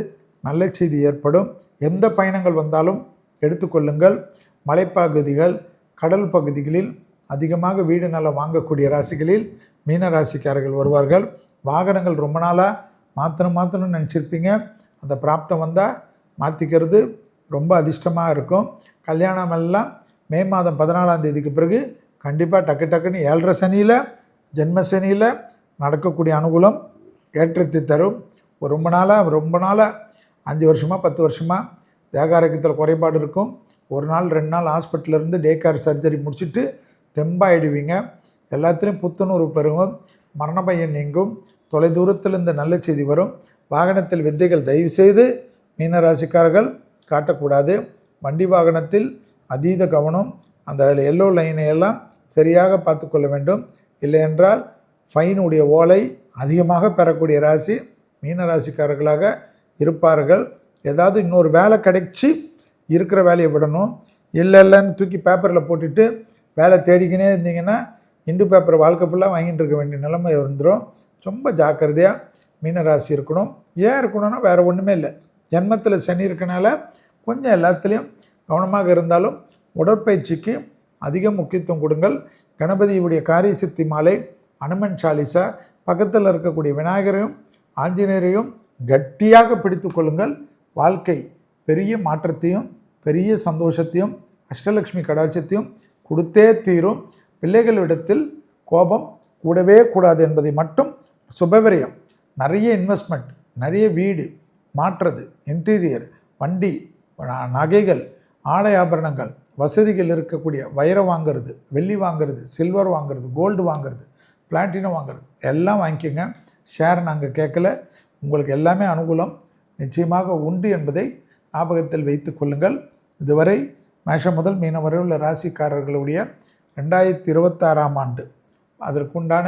நல்ல செய்தி ஏற்படும். எந்த பயணங்கள் வந்தாலும் எடுத்துக்கொள்ளுங்கள். மலைப்பகுதிகள், கடல் பகுதிகளில் அதிகமாக வீடு நிலம் வாங்கக்கூடிய ராசிகளில் மீன ராசிக்காரர்கள் வருவார்கள். வாகனங்கள் ரொம்ப நாளாக மாற்றணும்னு நினச்சிருப்பீங்க. அந்த பிராப்தம் வந்தால் மாற்றிக்கிறது ரொம்ப அதிர்ஷ்டமாக இருக்கும். கல்யாணம் எல்லாம் மே மாதம் 14ஆம் தேதிக்கு பிறகு கண்டிப்பாக டக்குன்னு 7.5 சனியில், ஜென்ம சனியில் நடக்கக்கூடிய அனுகூலம் ஏற்றத்தை தரும். ரொம்ப நாளாக 5 வருஷமாக 10 வருஷமாக தேக ஆரோக்கியத்தில் குறைபாடு இருக்கும். 1 நாள் 2 நாள் ஹாஸ்பிட்டலிருந்து டே கேர் சர்ஜரி முடிச்சுட்டு தெம்பாயிடுவீங்க. எல்லாத்துலேயும் புத்துணர்வு பெருகும். மரண பயம் நீங்கும். தொலைதூரத்திலிருந்து நல்ல செய்தி வரும். வாகனத்தில் வித்தைகள் தயவுசெய்து மீனராசிக்காரர்கள் காட்டக்கூடாது. வண்டி வாகனத்தில் அதீத கவனம். அந்த எல்லோ லைனை எல்லாம் சரியாக பார்த்து கொள்ள வேண்டும். இல்லை என்றால் ஃபைனுடைய ஓலை அதிகமாக பெறக்கூடிய ராசி மீனராசிக்காரர்களாக இருப்பார்கள். ஏதாவது இன்னொரு வேலை கிடைச்சி இருக்கிற வேலையை விடணும். இல்லைன்னு தூக்கி பேப்பரில் போட்டுட்டு வேலை தேடிக்கினே இருந்தீங்கன்னா இண்டு பேப்பர் வாழ்க்கை ஃபுல்லாக வாங்கிட்டு இருக்க வேண்டிய நிலைமை வந்துடும். ரொம்ப ஜாக்கிரதையாக மீனராசி இருக்கணும். ஏன் இருக்கணும்னா வேறு ஒன்றுமே இல்லை. ஜென்மத்தில் சனி இருக்கனால கொஞ்சம் எல்லாத்துலேயும் கவனமாக இருந்தாலும் உடற்பயிற்சிக்கு அதிக முக்கியத்துவம் கொடுங்கள். கணபதியுடைய காரிய சித்தி மாலை, அனுமன் சாலிசா, பக்கத்தில் இருக்கக்கூடிய விநாயகரையும் ஆஞ்சநேயரையும் கட்டியாக பிடித்து கொள்ளுங்கள். வாழ்க்கை பெரிய மாற்றத்தையும் பெரிய சந்தோஷத்தையும் அஷ்டலக்ஷ்மி கடாட்சத்தையும் கொடுத்தே தீரும். பிள்ளைகளிடத்தில் கோபம் கூடவே கூடாது என்பதை மட்டும் சுபவிரயம், நிறைய இன்வெஸ்ட்மெண்ட், நிறைய வீடு மாற்றுறது, இன்டீரியர், வண்டி, நகைகள், ஆடை ஆபரணங்கள், வசதிகள் இருக்கக்கூடிய வைரம் வாங்கிறது, வெள்ளி வாங்கிறது, சில்வர் வாங்கிறது, கோல்டு வாங்கிறது, பிளாட்டினம் வாங்கிறது எல்லாம் வாங்கிக்கோங்க. ஷேர் நாங்கள் கேட்கல. உங்களுக்கு எல்லாமே அனுகூலம் நிச்சயமாக உண்டு என்பதை ஞாபகத்தில் வைத்து கொள்ளுங்கள். இதுவரை மேஷம் முதல் மீனம் வரை உள்ள ராசிக்காரர்களுடைய 2026ஆம் ஆண்டு அதற்குண்டான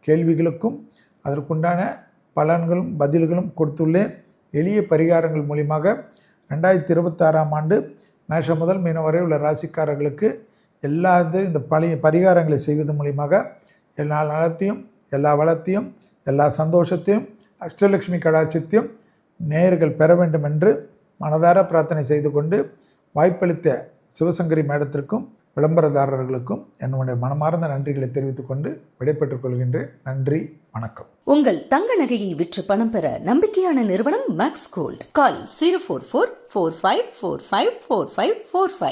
கேள்விகளுக்கும் அதற்குண்டான பலன்களும் பதில்களும் கொடுத்துள்ளேன். எளிய பரிகாரங்கள் மூலியமாக 2026ஆம் ஆண்டு மேஷம் முதல் மீனம் வரை உள்ள ராசிக்காரர்களுக்கு இந்த பழைய பரிகாரங்களை செய்வது மூலியமாக எல்லா நலத்தையும், எல்லா வளத்தையும், எல்லா சந்தோஷத்தையும், அஷ்டலக்ஷ்மி கடாட்சத்தையும் நேயர்கள் பெற வேண்டும் என்று மனதார பிரார்த்தனை செய்து கொண்டு வாய்ப்பளித்த சிவசங்கரி மேடத்திற்கும் விளம்பரதாரர்களுக்கும் என்னுடைய மனமார்ந்த நன்றிகளை தெரிவித்துக் கொண்டு விடைபெற்றுக் கொள்கின்றேன். நன்றி, வணக்கம். உங்கள் தங்க நகையை விற்று பணம் பெற நம்பிக்கையான நிறுவனம் மேக்ஸ் கோல்ட். கால் 04445454545.